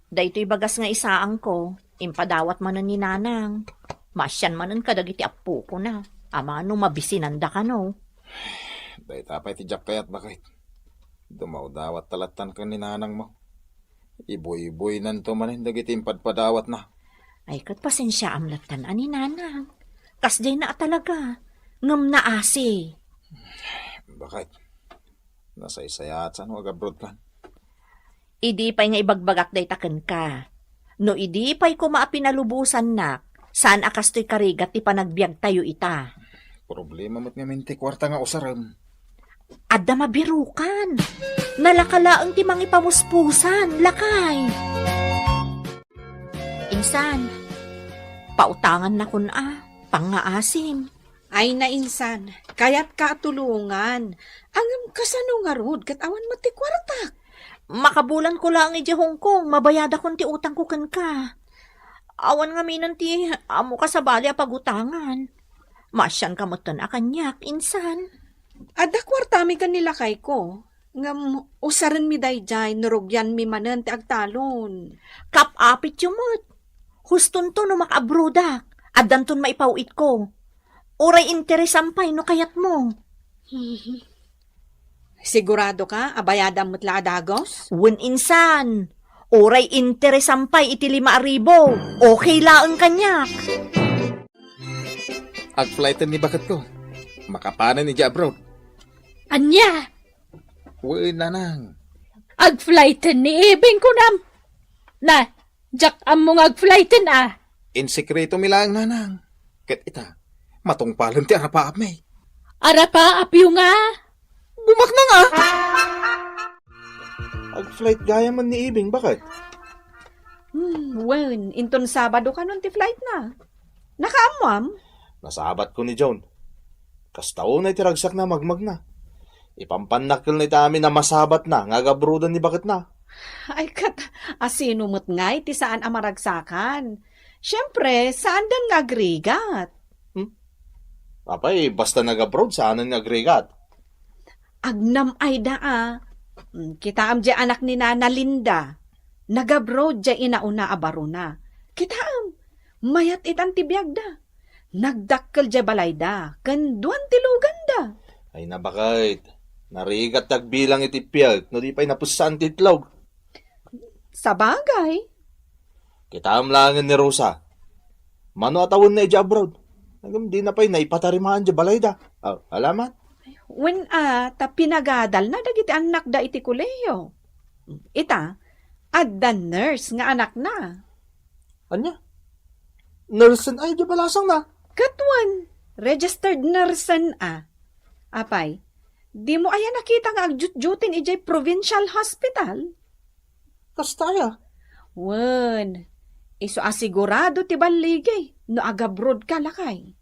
Daytoy bagas nga isaang ko, impadawat manan ni nanang. Masyan manan kadagiti apo ko na. Ama no mabisinanda ka no. Day tapay ti jak kayat bakay. Dumaw dawat talatan ka ni nanang mo. Iboy-iboy nanto manin dagiti impadpadawat na. Ay kat pasensya amlatan ani nanang. Kasday na talaga. Ngam na asi. Bakit? Nasaysayat saan wag abroad kan? Idi pa'y nga ibagbagak day taken ka. No idi pa'y kumaapinalubusan na, saan akastoy karigat ti panagbiag tayo ita. Problema mo't nga minti kwarta nga usaram. Adda mabirukan. Nalakalaang ti mangipamuspusan, lakay. Insan, pautangan na kun pangaasim. Ay na insan, kayat ka tulungan. Angam kasano nga rod, kat awan mo ti kwartak. Makabulan ko lang iti Hong Kong, mabayada kon ti utang ko kan ka. Awan nga minan ti amo ka sa bali a pagutangan. Masyan ka mo a kanyak, insan. Adda kwartami ka nila kay ko. Ngam usaran mi dayjay, nurugyan mi manan ti agtalon. Kapapit yumot. Huston to no makabrodak. Addanton maipawit ko. Oray interesampay no kayat mo. Sigurado ka, abayada mo't la adagos? Wen insan. Oray interesampay iti 5,000. Okay laang kanyak. Agflighten ni bakat ko. Makapanan ni abroad. Anya, Uy, nanang. agflighten ni ibing ko nam. Na, jak among agflighten In sekreto mi lang nanang. Ket ita, matungpalan ti arapaap may. Arapa apyo nga. Bumak na nga! Ag-flight gaya man ni Ibing, bakit? Wen, inton Sabado ka nun ti flight na. Nakaamwam? Nasabat ko ni John. Kastaw na itiragsak na magmag na. Ipampanakil na ita amin na masabat na, ngagabrudan ni bakit na. Ay kat, asino mo't nga iti saan amaragsakan. Siyempre, saan dan nga agrigat? Apay, basta nag-abroad, saan ang agregat? Agnam ay daa. Kita am dya anak ni Nana Linda. Nagabroad dya inauna abaro na. Kita am, mayat itan tibiyag da. Nagdakkel dya balay da. Kanduan tilugan da. Ay nabakit. Narigat tagbilang itipiyag, no di pa'y napusan titlog. Sa bagay, Kita amlangan ni Rosa. Mano atawon na ija abroad. Nagam di na pa'y naipatarimaan dya balay da. Alaman? when ta pinagadal na dagiti anak da iti kuleyo. Ita, adda nurse nga anak na. Anya? Nurse ay di balasang na. Katwan, registered nurse Apay, di mo aya nakita nga agjut-jutin ijay provincial hospital? Kastaya. Wen, iso asigurado ti baligay, no agabroad ka lakay.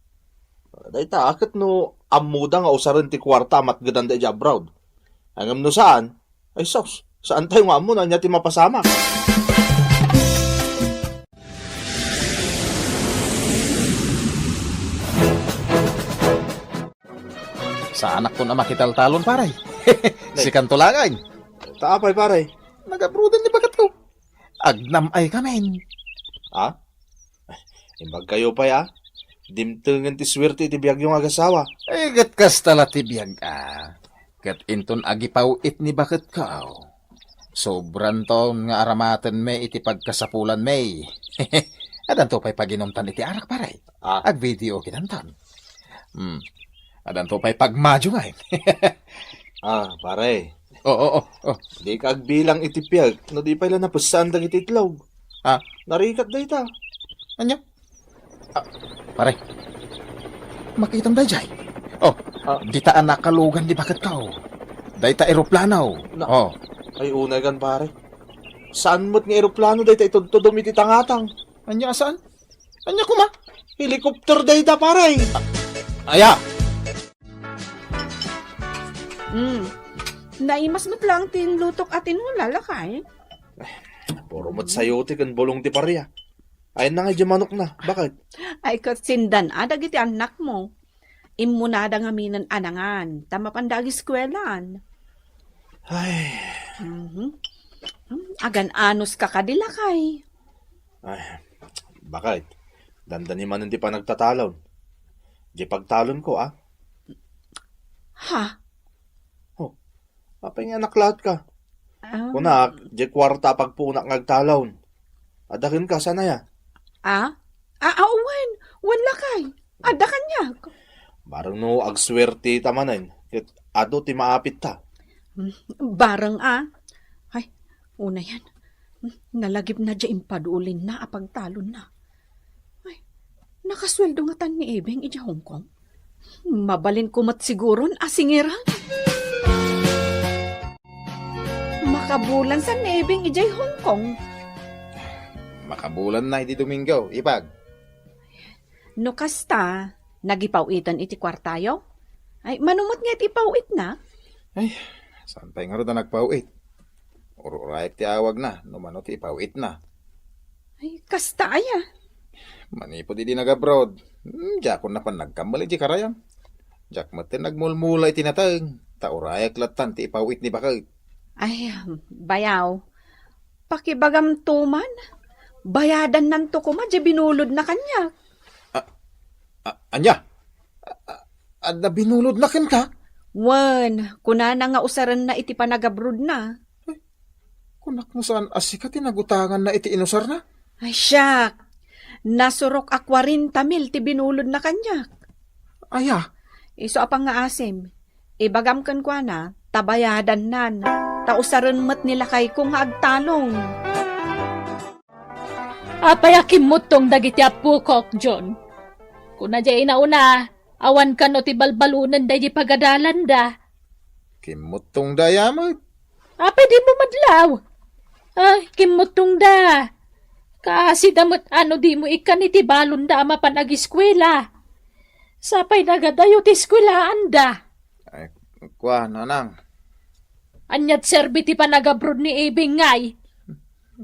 Dayta, akit no amuda nga usaran ti kwarta matgadan da ija abroad. Angam no saan? Ay sos, saan tayo nga amo na niya ti mapasama? Sa anak ko na makitaltalon, paray. Si Kantulagan. Taapay paray. Nagabrudan ni bagat ko. Agnam ay kamen. Ha? Imbag kayo pa ya. Dimtungan ti swerte ti biyag yung agasawa. Eh, gat kas tala ti biyag Gat inton agipaw it ni bakat ka. Sobran to nga aramatan may iti pagkasapulan may. Adan to pa'y paginumtan iti arak paray. Ag video kinantan. Adan to pa'y pagmadyo nga Pare. Oo. Di ka agbilang iti biyag. No di pa ila napusan dagiti itlog. Ha? Narikat da ita. Anya? Pare, makitam da jay. Oh, di ta anak kalugan di bakat ka, oh. Day ta eroplano. Na- Oh, Ay, unay gan, pare. Saan mo't nga aeroplano day ta itudtudom iti tangatang? anya saan? Anya kuma? Helicopter day da, pare. Aya, Naimas mo't lang tinlutok atin mo lalakay. Puro mo't sayote kan bulong ti pareya. Ay na nga di manok na. Bakit? Ay katsindan, adag iti anak mo. Immunada nga minan anangan, tama pandagi skwelan. Ay, Agan anos ka kadilakay. bakit? Dandani man hindi pa nagtatalon. Di pagtalon ko, ah. Ha? Apay nga naklat ka. Kunak, di kwarta pagpunak ngagtalon. Adakin ka, sana ya. Awan. Wala kay. Ada kanya. Barang no, agswerte tamanin. Ado ti maapit ta. Barang Ay, una yan. Nalagip na dya impaduulin na apagtalon na. Ay, nakasweldo nga tan ni Ebeng ija Hong Kong. Mabalin ko mat siguron asingiran. Makabulan sa Nebeng ijay Hong Kong. makabulan na iti Domingo, ipag. No kasta, nagipawitan iti kwartayo? Ay, manumot nga iti pawit na. Saan tayo nga rin na nagpauit? Ururayag ti awag na, numano ti ipauit na. Ay, kasta aya. Manipod iti nag-abroad. Jakon na pa nagkamali di karayam. Jak matin nagmulmula iti natang. Taurayag latan ti ipauit ni bakit. Ay, bayaw. Pakibagam tuman. Bayadan nanto ko ma, di binulod na kanya. Anya? Ada binulod na ken ka? Wan, kunana nga usaran na iti panagabrod na. Kunak mo saan asika tinagutangan na iti inusar na? Ay, siyak. Nasurok a 40 mil ti binulod na kanya. Aya, Iso apang nga asim. Ibagam kan kwa na, tabayadan nan. Tausaran mat nila kay kung nga agtalong. Apayakim mo tong dagiti apukok, John. Kuna jay inauna, awan ka no ti balbalunan day di pagadalan da. kimutong dayamot. Apay di mo madlaw. Kimutong da. Kasi damot ano di mo ikan iti balon da ama panag-eskwela. Sapay nagadayo ti eskwelaan da. Ay, kwa, nanang. Anyat serbi ti panagabrod ni Ebing ngay.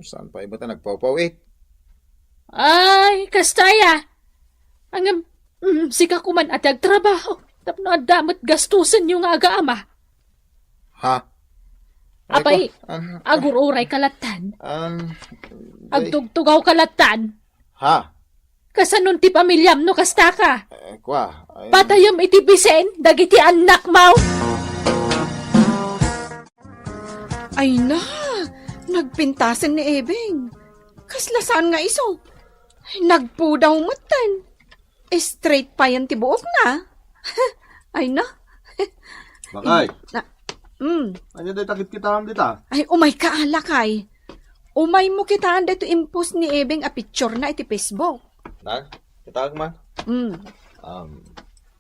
Saan pa iba ta nagpapauit? Ay, kastaya. Sika kuman at agtrabaho. Tapno adamot gastusan yung aga ama. Ha? Apay, agururay kalatan. Agtugtugaw kalatan. Ha? Kasanon ti pamilyam no kasta ka. Kwa, Patayam iti bisen, dagiti anak mau. Ay na, nagpintasan ni Ebeng. Kaslasaan nga iso. Nagpudaw matan. Straight pa yan ti buok na. Ay na. Bakay? Mm. Ano day takit kita ham dita? Ay, umay kaala kay. Umay mo kitaan dito impos ni Ebeng a picture na iti Facebook. Na? Kitag man? Mm.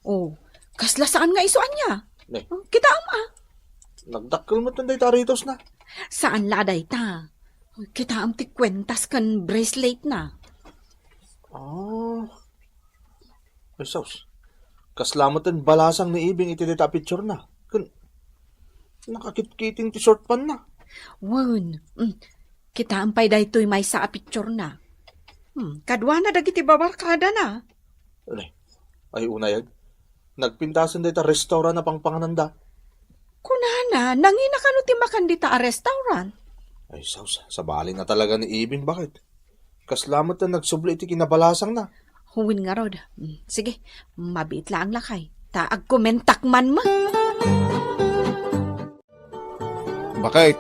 Um, Kaslasaan nga iso anya. Ne. Kita ama. Nagdakkel mo day taritos na. Saan laday ta? Kita am ti kwentas kan bracelet na. Ay, sos. Kaslamotan balasang ni Ibing iti dita picture na. Nakakitkiting ti short pan na. Wan. Kita am pay daytoy may sa a picture na. Kadwa na dagiti babarkada na. Ay, unayag. Nagpintasan dita restaurant na pangpangananda. Kunana, nangina ka no ti makandita a restaurant. Ay, sos. Sa bali na talaga ni Ibing. Bakit? Kaslamat na nagsubli iti kinabalasang na. Huwin nga rod. Sige, mabit lang lakay. Taag komentak man ma. bakit?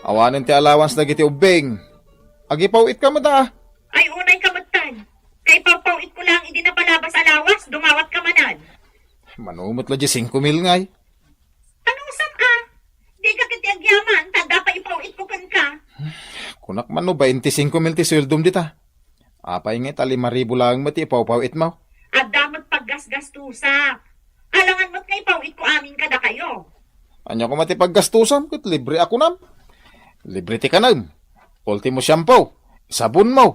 Awanin ti allowance dagiti ubeng. Agipauit ka mo da. Ay, unay kamatan. Kay papawit ko lang, hindi na palabas alawas, dumawat ka manan. Manumot la di 5 mil ngay. Anong usap ka? Di ka kiti agyaman, tada pa ipawit ko kan ka. Kunak man no 25 mil ti sweldom dita. Apay nga 5,000 lang mo ti ipawpawit mo. Agdamot paggasgastusa. Alangan mo't nga ipawit ko amin kada kayo. Anya ko matipaggastusan, kat libre ako nam. Libre ti kanam. Ultimo shampoo, sabon mo.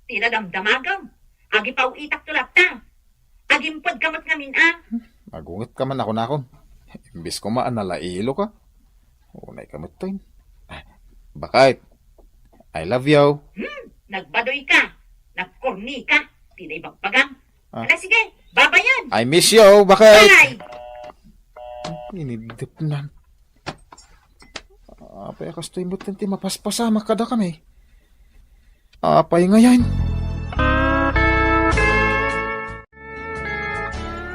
Tinadamdamagam. Agi pawitak tulad ta. Agimpod kamot ngamin Magungot ka man ako na akon. Imbis ko maanalailo ka. Unay kamot to yun. Bakit? I love you. Nagbadoy ka. Nagkorni ka. Tinay bagpagang. Ah. Ala sige, babayan. I miss you. Bakit? Bye! Inidip na. Apay akas to imot ti mapaspasama kada kami. Apay ngayon.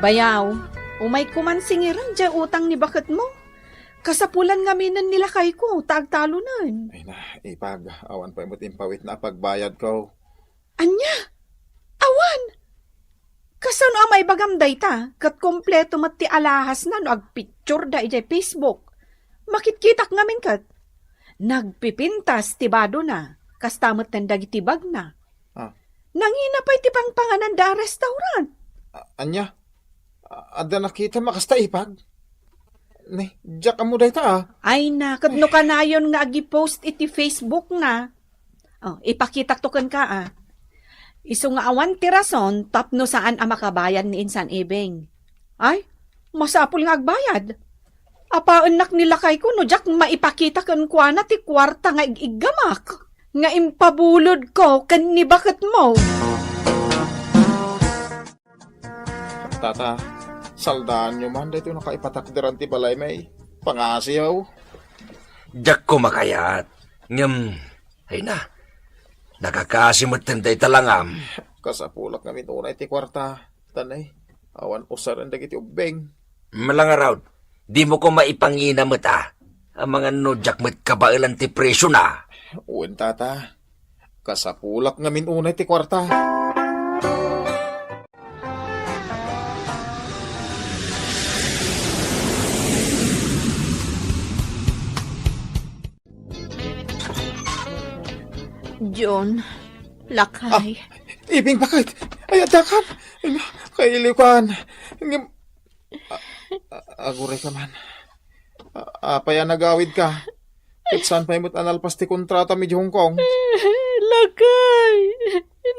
Bayaw, umay kumansingiran dya utang ni bakit mo. Kasapulan nga minan nila kay ko, tagtalunan. Ay na, ipag. Awan pa imot impawit na pagbayad ko. Anya? Awan! Kasano amay bagam dayta, kat kompleto mati alahas na no agpicture da ijay Facebook. Makitkitak ngamin kat. Nagpipintas tibado na, kastamot ng dagitibag na. Ah. Nangina pa'y tipang panganan da restaurant. Anya? Ada nakita makasta ipag? Ne, diyak mo dayta Ay na, kadno ka na yun nga agi-post iti Facebook na. Oh, ipakitak tukan ka Isu nga awan ti rason tapno saan ang makabayad ni Insan Ibing. Ay, masapul nga agbayad. Apaan nila kay ko no jak maipakita kan kwa na ti kwarta nga igamak. Nga impabulod ko kan ni bakit mo. Tata, saldaan nyo man dito nakaipatakdiran ti balay may pangasiyaw. Jak ko makayat. Ngam, ay na. Nakakasimot tanday talangam. Kasapulak namin unay ti kwarta. Tanay, awan usaran dagiti ubeng. Malangaraw, di mo ko maipangina mo ta. Ang mga nojak mo't kabailan ti presyo na. Uwan tata, kasapulak namin unay ti kwarta. John, lakay. Ibing bakit? Ay, adakan. Kailikan. Aguray ka man. Apaya nagawid ka. Kit saan pa imot analpas ti kontrata mi di Hong Kong? Lakay,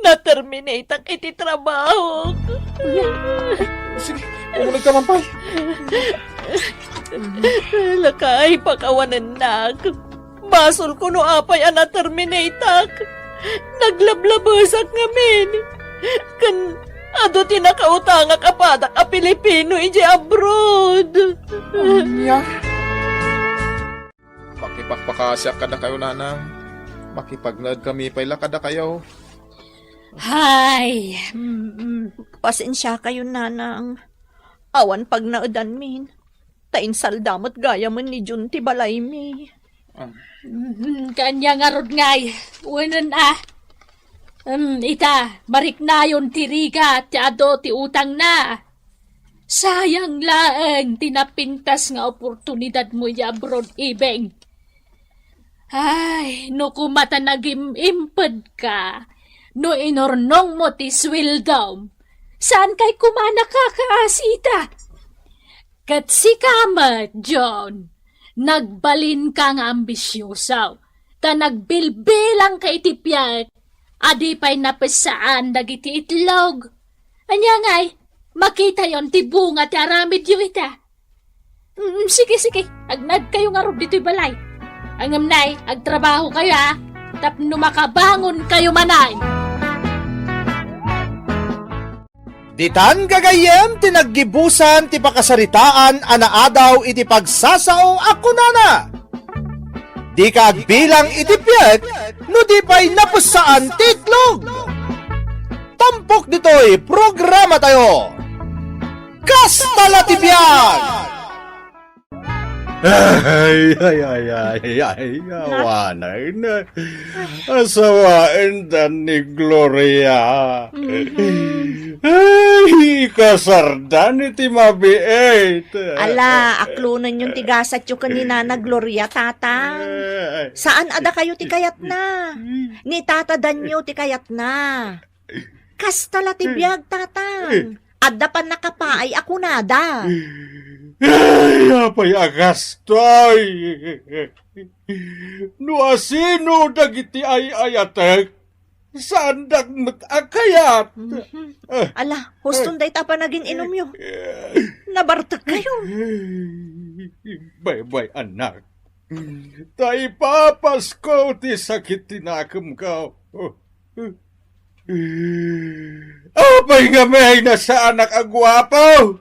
na-terminate ang iti trabaho. Sige, umulag ka man, pay. Lakay, pakawanan na. Basol ko no apay ang na-terminate ak. Naglablabasak ngamin. Kan ado tinakautangak apadak a Pilipino iji abroad. Anya? Makipagpakasya kada kayo, nanang. Makipagnad kami pala kada kayo. Hay, pasensya kayo, nanang. Awan pag naudan min. Tain saldamot gaya man ni Junti balay mi. Kanya nga rod ngay. Uwanan ita, marik na yun tiriga, ti ado ti utang na. Sayang laeng tinapintas nga oportunidad mo ya abroad Ibeng. Ay, no kumata nagim-imped ka, no inornong mo ti swildom, saan kay kumana ka kaasita? Kat si Kamat, John, nagbalin ka nga ambisyosaw, ta nagbilbilang ka itipyak, adi pa'y napasaan dagiti itlog. Anya ngay, makita yon ti bunga ti aramid yu ita. Sige, agnad kayo nga rod dito'y balay. Ang amnay, agtrabaho kayo tapno makabangon kayo manay. Ditan gagayem tinaggibusan ti pakasaritaan anaadaw iti pagsasao ako nana. Di ka agbilang iti piyet no di pa'y napusaan titlog. Tampok dito'y programa tayo. Kasta Latibiyag! Ay, awanay na. Asawain dan ni Gloria. Ay, kasardan iti mabiit. Ala, aklunan yung tigasat yung kanina na Gloria, tatang. Saan ada kayo ti kayat na? Ni tata danyo ti kayat na. Kastala ti biyag, tatang. Adda pa nakapaay ako nada. Ay, apay agastoy. No asino dagiti ay ayatek. Saan dagmat akayat? Ala, huston day tapa naging inom yo. Nabartag kayo. Bay, anak. Tay papas ko ti sakit tinakam ka. Apay nga may nasa anak agwapo.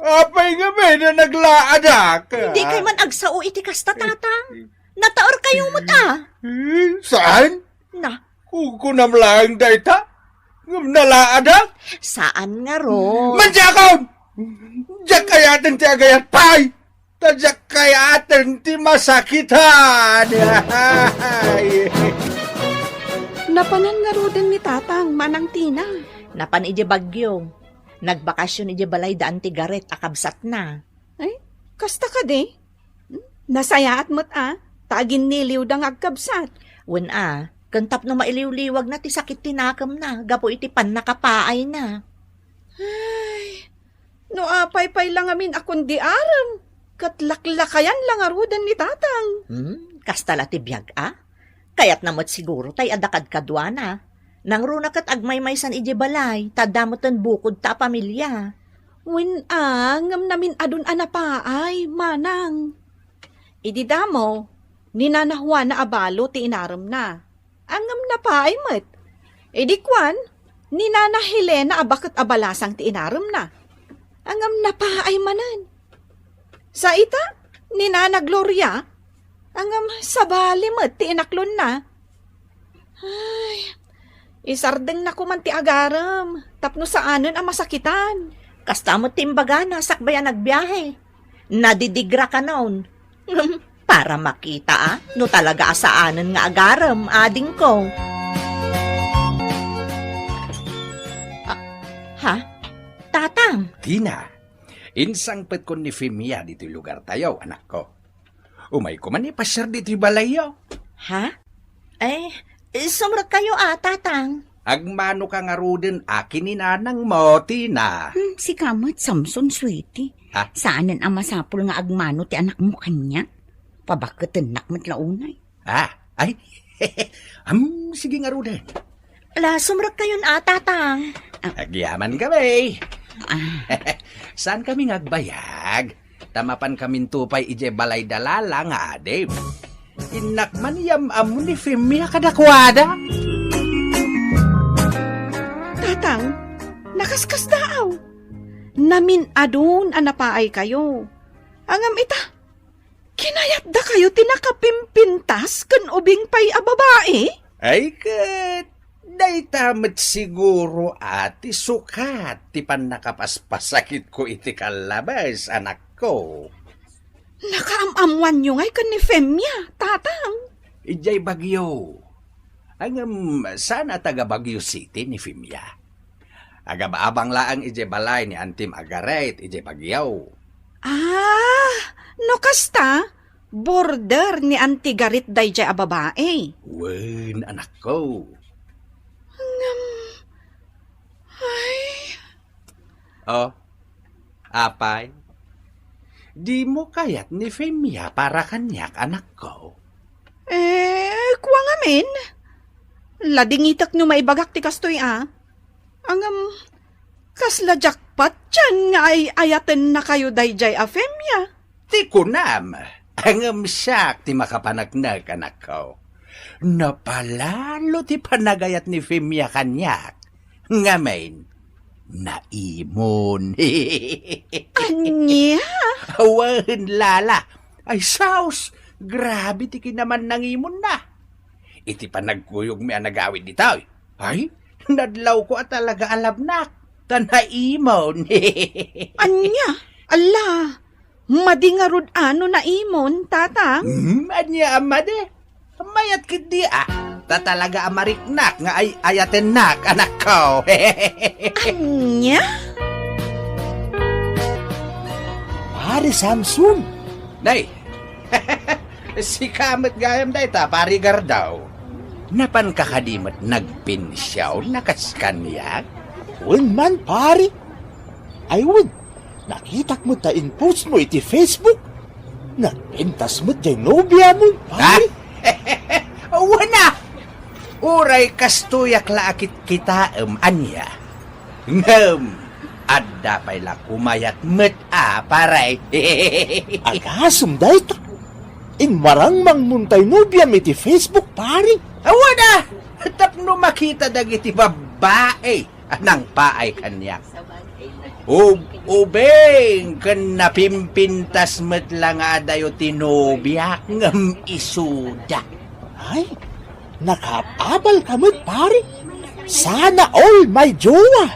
Apay nga may na naglaadak. Hindi kay man agsao iti kasta, tatang. Nataor kayo mo ta. Saan? Na, Kukunam lang dayta. Ngam nalaadak. saan nga ro? Manjakon! Diyak kayatin ti agayat pay! Tadyak kayatin ti masakitan! Napanan nga ro din ni tatang, manang tina. Napan ije bagyo. Nagbakasyon ije balay daan ti garet akabsat na. Ay, kasta ka di? Nasayaat mo't taagin niliw dang agkabsat. Wen kantap na mailiw-liwag na ti sakit tinakam na. Gapo iti pan nakapaay na. Ay, no apay-pay lang amin akong di aram. Katlaklakayan lang arudan ni tatang. Kastala ti biyag Kayat namot siguro tay adakad kadwa na. Nang runa kat agmay-maysan ije balay, tadamotan bukod ta pamilya. Wen ngam namin adun anapaay, manang. Idida mo, ninanahwa na abalo ti inaram na. Angam na paay mat. Kwan, ninanahile na abakot abalasang ti inaram na. Angam na paay manan. Sa ita, ninana Gloria, angam sabali mat ti inaklon na. Ay, isardeng na kuman ti agaram, tapno saanan ang masakitan. Kasta mo timbaga na sakbayan nagbiyahe. Nadidigra ka noon. Para makita no talaga asaanan nga agaram, ading ko. Tatang? Tina, insangpet ko ni Femia dito lugar tayo, anak ko. Umay ko man ipasyar dito balayo. Sumrat kayo tatang. Agmano ka nga ruden akin ni nanang mo, Tina. Si Kamat Samson, sweetie. Saanan ang masapul nga agmano ti anak mo kanya? Pabakatan nakmat launay. Ay, sige nga ruden. Sumrat kayo tatang. Agyaman kami. Saan kami ngagbayag? Tamapan kamin tupay ije balay dalala nga adem. Inakman yam amo ni Femia kadakwada. Tatang, nakaskas daaw. Namin adun anapaay kayo. Angam ita, kinayat da kayo tinakapimpintas kan ubing pay babae? Ay kat, daytamat siguro ati sukat ti pan nakapaspasakit ko iti kalabas, anak ko. Nakaamamwan nyo ngay kan ni Femia, tatang. Ijay Bagyo. Angam sana taga Bagyo City ni Femia. Agabaabang laang ijay balay ni Antim Agaret, ijay Bagyo. No kasta, border ni Antigarit dayjay a babae. Wen, anak ko. Apay? Di mo kayat ni Femia para kanyak, anak ko. Kuwa nga min. Ladingitak no maibagak ti kastoy Angam, kasla jackpot dyan nga ay ayaten na kayo dayjay a Femia. Ti kunam, angam siyak ti makapanagnak, anak ko. Napalalo ti panagayat ni Femia kanyak. Ngamen, naimon. Anya? Awan lala. Ay saus, grabe ti kinaman nangimon na. Iti panagkuyog mi anagawid ditaw. Ay, nadlaw ko at talaga alabnak. Tanaimon. Anya? Ala, Madingarod ano na imon, tatang? Anya amade. Mayat kit di tatalaga amariknak nga ay ayatenak anak ko. Anya? Pare Samson, Day. Si kamet gayam day ta parigar daw. Napan kakadimat nagpinsyaw nakaskanyak. wen man pare. Ay wen, nakitak mo ta in post mo iti Facebook. Nagpintas mo jay nobya mo, pare. Wana! Uray kastuyak laakit kita anya. Ngem, adda pa'y la kumayat met paray. Agasum dayta. In marang mangmuntay nobya mo iti Facebook, pare. Wana! Tapno makita dagiti babae anang paay kanya. Ubeng kan napimpintas met lang adayo tinobyak ngem isuda. Ay, nakapabal ka mo't pare. Sana all my jowa.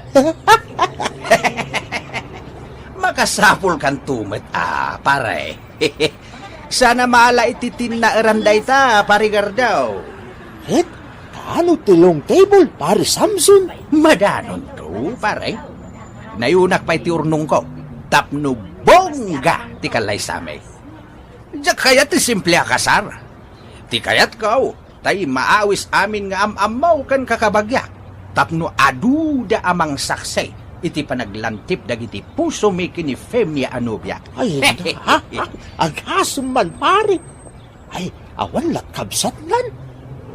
Makasapol kan tumet pare. Sana maala ititin na eranday ta parigar daw. Et, kano tilong table, pare Samson? Madanon to pare. Nayunak pa iti urnong ko. Tapno bongga ti kalay same. Diyak kaya ti simple akasar. Ti kayat ko, tay maawis amin nga amamaw kan kakabagyak. Tapno aduda amang saksay. Iti panaglantip dagiti puso mi kini Femia Anubyak. Ay, agasum man pare. Ay, awan lang kabsat nan.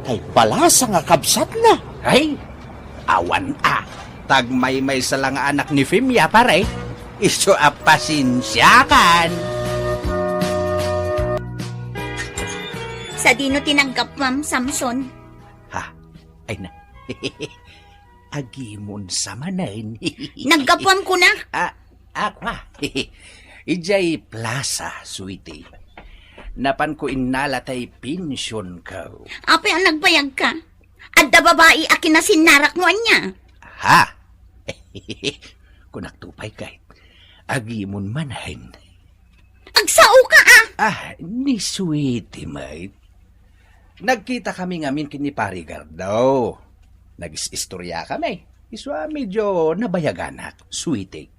Kay balasa nga kabsat na. Ay, awan tagmay-may sa lang anak ni Femia pare. Iso apasinsyakan. Sa dino tinanggap, Ma'am Samson? Ay na. Agimon sa manayin. Naggapwam ko na. Aqua. Ijay plaza, sweetie. Napan ko inalatay pensyon ko. Ape ang nagbayag ka. Adda babae akin na sinarak mo niya. Kunak tupay kahit. Agimon manahin. Agsao ka Ni sweetie, mate. Nagkita kami ngamin kini parigar daw. Nag-istorya kami. Iswa medyo nabayaganak, sweetie.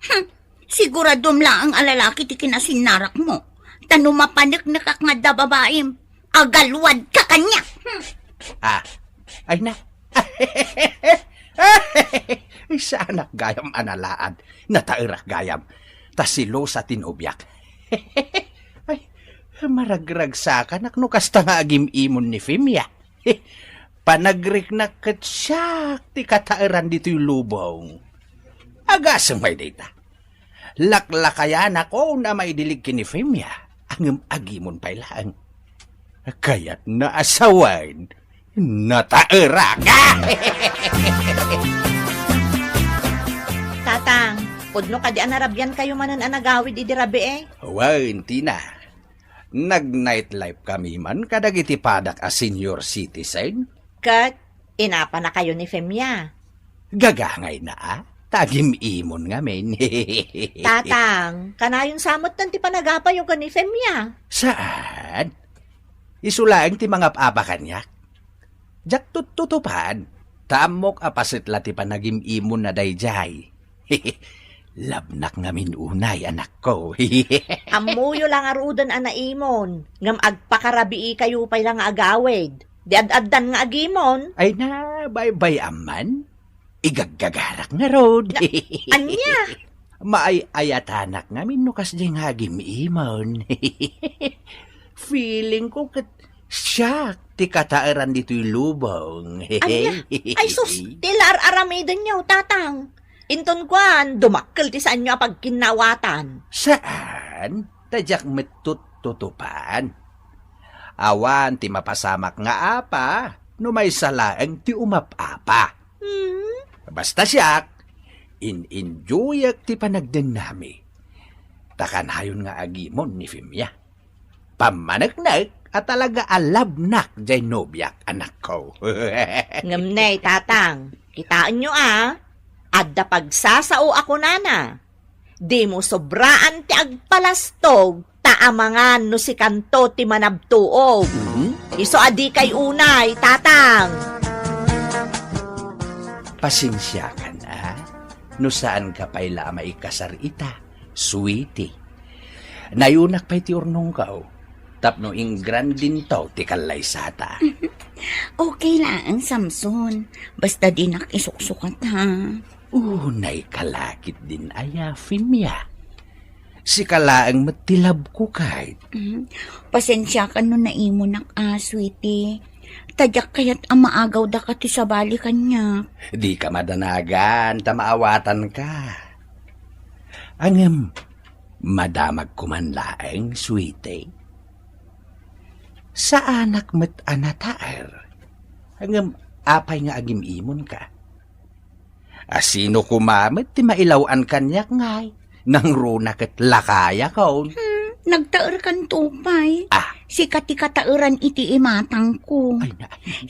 Siguradom lang ang alalaki ti kinasinarak mo. Tanumapanik na kakngada babaim. Agalwad ka kanya. Ay na. Sa anak gayam analaad. Natairak gayam. Tasilo sa tinubyak. Ay, maragrag sa kanak no kasta nga agim imon ni Femia. Panagrik na katsyak ti katairan dito yung lubong. Agasang may data. Laklakayan ako na may dilig kini Femia. Ang agimon pailaan. Kaya't naasawan. Natairak. Tatang, pudno ka di anarabyan kayo manan anagawid idirabi Hindi na. Nag-nightlife kami man kadagiti padak a senior citizen. Kat, inapa na kayo ni Femia. Gagangay na tagim imon nga men. Tatang, kanayon samot nan ti panagapa yung ni Femia. Saan? Isulaang ti mga paabakan niya. Jak tutupan. Tamok apasitla ti panagim imon na dayjay. Labnak ngamin unay, anak ko. Amuyo lang arudan anaimon. Ngam agpakarabii kayo pay lang agawid. Di ad-addan nga agimon. Ay na, bye-bye aman. Igaggagarak nga rod. Anya? Maay-ayatanak ngamin nukas di nga imon. Feeling ko kat siyak ti katairan dito'y lubong. Anya? Ay sus, tilar aramidan niyo, tatang. Inton kwan, dumakkel ti saan nyo apag kinawatan. Saan? Tadyak metut-tutupan. Awan ti mapasamak nga apa, no may salaang ti umapapa. Basta siyak, in-enjoyak ti panagdanami. Takanhayon nga agimon ni Femia. Pamanagnak at talaga alabnak jay nobyak, anak ko. Ngamnay, tatang, kitaan nyo Adda pagsasao ako nana. Di mo sobraan ti agpalastog, taamangan no si kanto ti manabtuog. Iso adi kay unay, tatang. Pasensya ka na. No saan ka pa'y lamay kasarita, sweetie. Nayunak pa'y ti urnong kao. Tapno ingran din to ti kalaysata. Okay lang, Samson. Basta di nakisuksukat ha. Unay kalakit din aya, Fimya. Si kalaang matilab ko kahit. Pasensya ka no naimo nak sweetie. Tadyak kayat ang maagaw da ka ti sabali kanya. Di ka madanagan, tamaawatan ka. Angem, madamag kumanlaeng, sweetie. Sa anak met anataer, hanggang apay nga agim imon ka. Asino kumamet ti mailawan kanyak ngay, nang runa ket lakaya kaon. Nagtaer kan tupay. Si kati katauran iti imatang ko.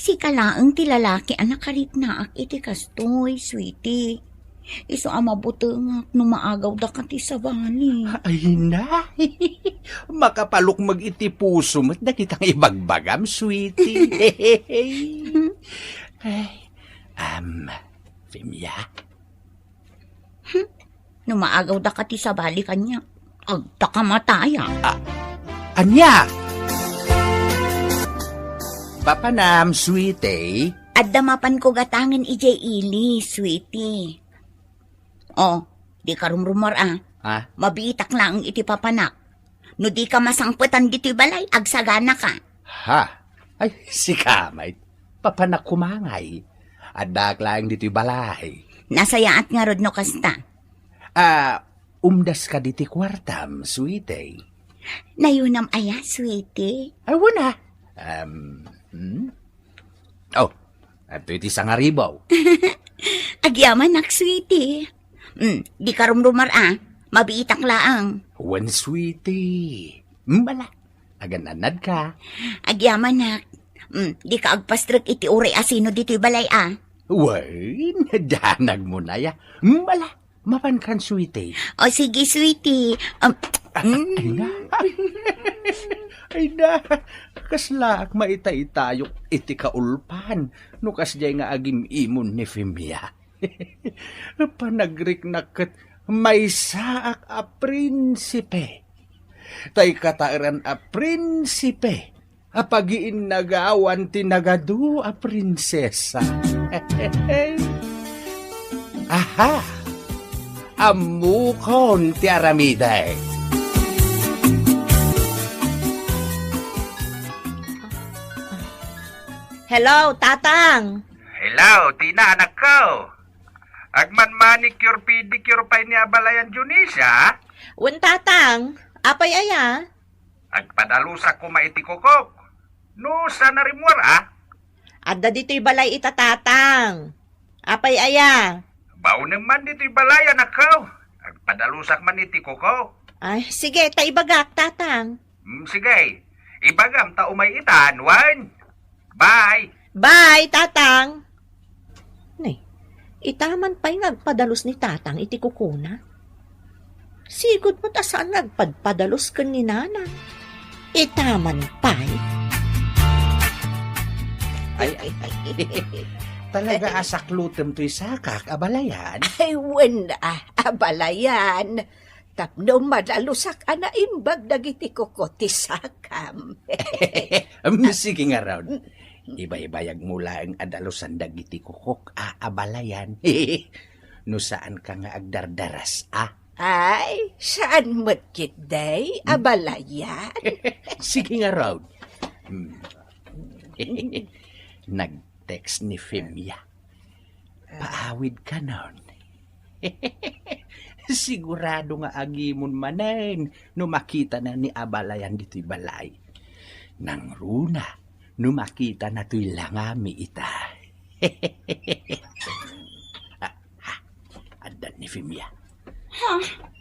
Si kalaang ti lalaki anak karit na ak iti kastoy, sweetie. Iso amabutengak no maagaw da kati sabani. Ay na, makapalok mag-iti puso mo't na kitang ibagbagam, sweetie. Fimya? No maagaw da kati sabali kanya, agta kamataya. Anya? Papanam, sweetie. Addamapan ko gatangin ije ili, sweetie. Oh, di ka rumrumor Mabitak lang iti papanak. No di ka masangputan dito balay, agsagana ka. Ha? Ay, si kamay. Papanak kumangay. Adak lang dito balay. Nasayaat nga rod no kasta. Umdas ka diti kwartam, sweetie. Nayunam aya, sweetie. Ay, wala. Oh, ato iti sangaribaw. Agyaman nak, sweetie. Di ka rumrumar mabiitak laang. Wan, sweetie. Bala, agananad ka. Agyaman nak. Di ka agpastrek iti uri asino dito'y balay Way, nadanag mo na ya. Bala, mapan kan, sweetie. O sige, sweetie. Ay na, kaslaak maitay-tayok iti kaulpan. Nukas jay nga agim imon ni Fimya. Panagrik naket may saak a prinsipe. Tay katairan a prinsipe. Apagiin nagawan tinagadu a prinsesa. Aha! Amukon ti aramiday. Hello, tatang. Hello, Tina, anak ko. Agman manicure pedicure pa ni abalayan Junisa? Wen tatang, apay aya? Agpadalusak ko maiti kokok. No, sana rimwar Adda dito'y balay itatatang. Apay aya? Bao naman dito'y balay, anak ko. Agpadalusak man iti kokok. Ay, sige, taibagak, tatang. Sige, ibagam ta umay itan, wan. Bye! Bye, tatang! Nay, itaman pa'y nagpadalos ni tatang iti kukuna. Sigod mo ta saan nagpadpadalos ka ni nana. Itaman pa'y. Ay. Talaga asaklutem to'y sakak, abalayan. Ay, wala, abalayan. Tapno madalusak ana imbag dagiti kokoti sakam. Sige nga raw. Iba-ibayag mula ang adalusan dagiti kukok abalayan. No saan ka nga agdardaras Ay, saan mo't day, abalayan? Sige nga raw. Nag-text ni Fimya. Paawid ka nun. Sigurado nga agimon manen no makita na ni abalayan dito'y balay. Nang runa, no makita na to'y langami ita. Adan ni Fimya.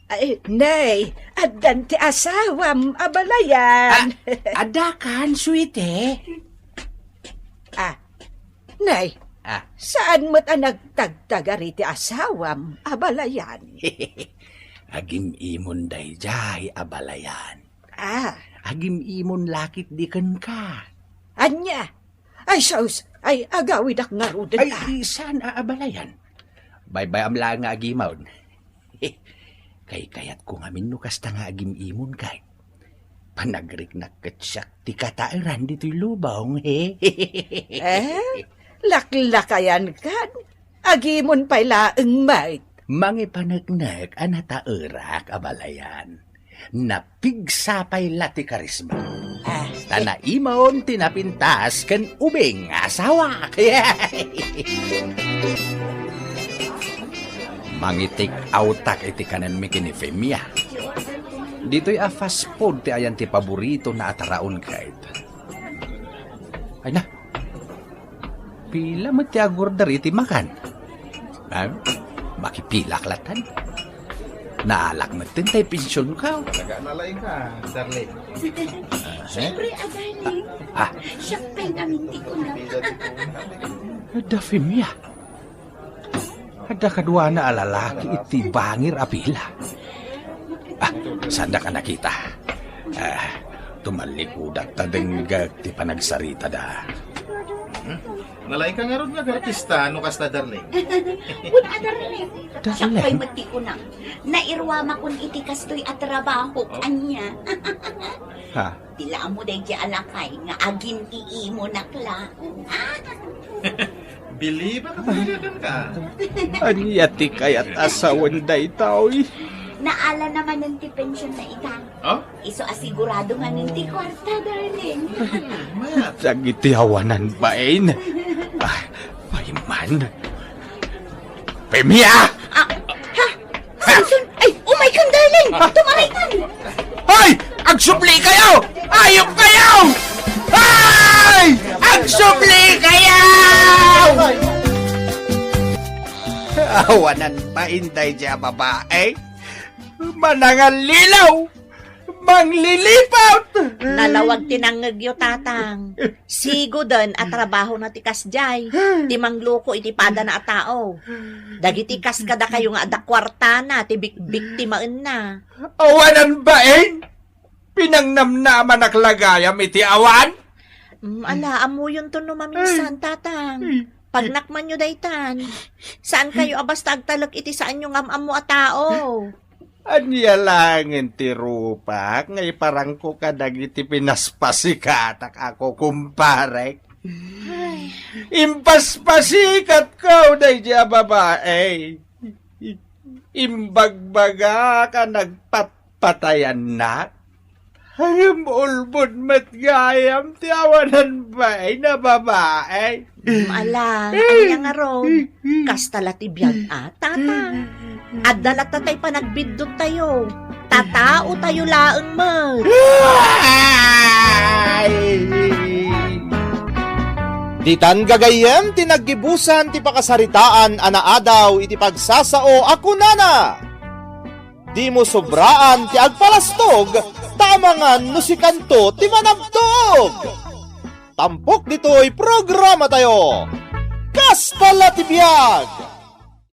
Ay, nay, adan ti asawam, abalayan. Adakan, sweetie. Nay, saan mo't nagtagtagari ti asawam, abalayan? Agim imon dayjay abalayan. Ah, Agim imon lakit diken ka. anya? Ay, sus, ay agawid ak nga ro Ay, ah. saan aabalayan? Bye-bye am lang nga agimawd. Kay kayat ko nga minukas ta nga agim imon kay. Panagrik na katsyak ti katairan dito'y lubong. Laklakayan kan. Agimon pa'y laeng mait. Mange panagnak anatairak abalayan. Napigsapay lati karisma. Tanaimon tinapintas ken ubing asawa. Mangitik autak iti kanan mi kini Femia. Dito'y a fast food ti ayan ti paborito na ataraon kahit. Ay na. Pila mo ti agur dari ti makan. Makipilak latan. Naalak na tin tayo pensyon ka. Nalain ka, darling. Siyempre, darling. Siyempre, naminti ko na. Ada Femia. Ada kadua na alalaki iti bangir apila. Sanda ka nakita. Tumalikudat ta denggag ti panagsarita da. Nalain ka nga ron nga artista, ano kasta darling? Wala, darling. Darling? Siyempre, mati ko na. Nairwama kun iti kastoy at trabaho kanya. Ha? Tila mo day di alakay nga agin iimo nakla. Believe ka pagkakagan ka. Anya ti kayat asawan day taoy. Naala naman ng ti pensyon na ita. Oh? Iso asigurado nga ng ti kwarta, darling. Sagiti hawanan bain. Paiman. Femia! Samson! Ay, oh my God, darling! Tumaray ka! Ay! Agsupli kayo! Ayop kayo! Ay! Agsupli kayo! Awanan pa inday siya babae. Manangal lilaw! Manglilipat! Nalawag tinangagyo tatang. Sigo den at trabaho na tikas jay. Ti mangloko iti pada na atao. Dagiti kas kada kayo nga ada kwarta na ti biktimaan na. Awanan ba Pinangnamnaman naklagayam iti awan? Ala, amo yun to no maminsan tatang. Pagnakman nyo daytan. Saan kayo abasta agtalag iti saan yung amamo a tao? Anya langin ti rupak, ngay parang ko kadag iti pinaspasikatak ako kumparek. Impaspasikat ko, day diya babae. Imbagbaga ka nagpatpatayan na. Hangam ulbod matgayam ti awanan ba na babae. Ala, anya nga ron. Kastala ti biyag tatang. At dalat na tayo panagbidot tayo. Tatao tayo laeng mo. Ditan gagayem tinaggibusan ti pakasaritaan anaadaw iti pagsasao ako nana. Di mo sobraan ti agpalastog tamangan no si kanto ti manabdog. Tampok dito'y programa tayo. Kastala ti biyag!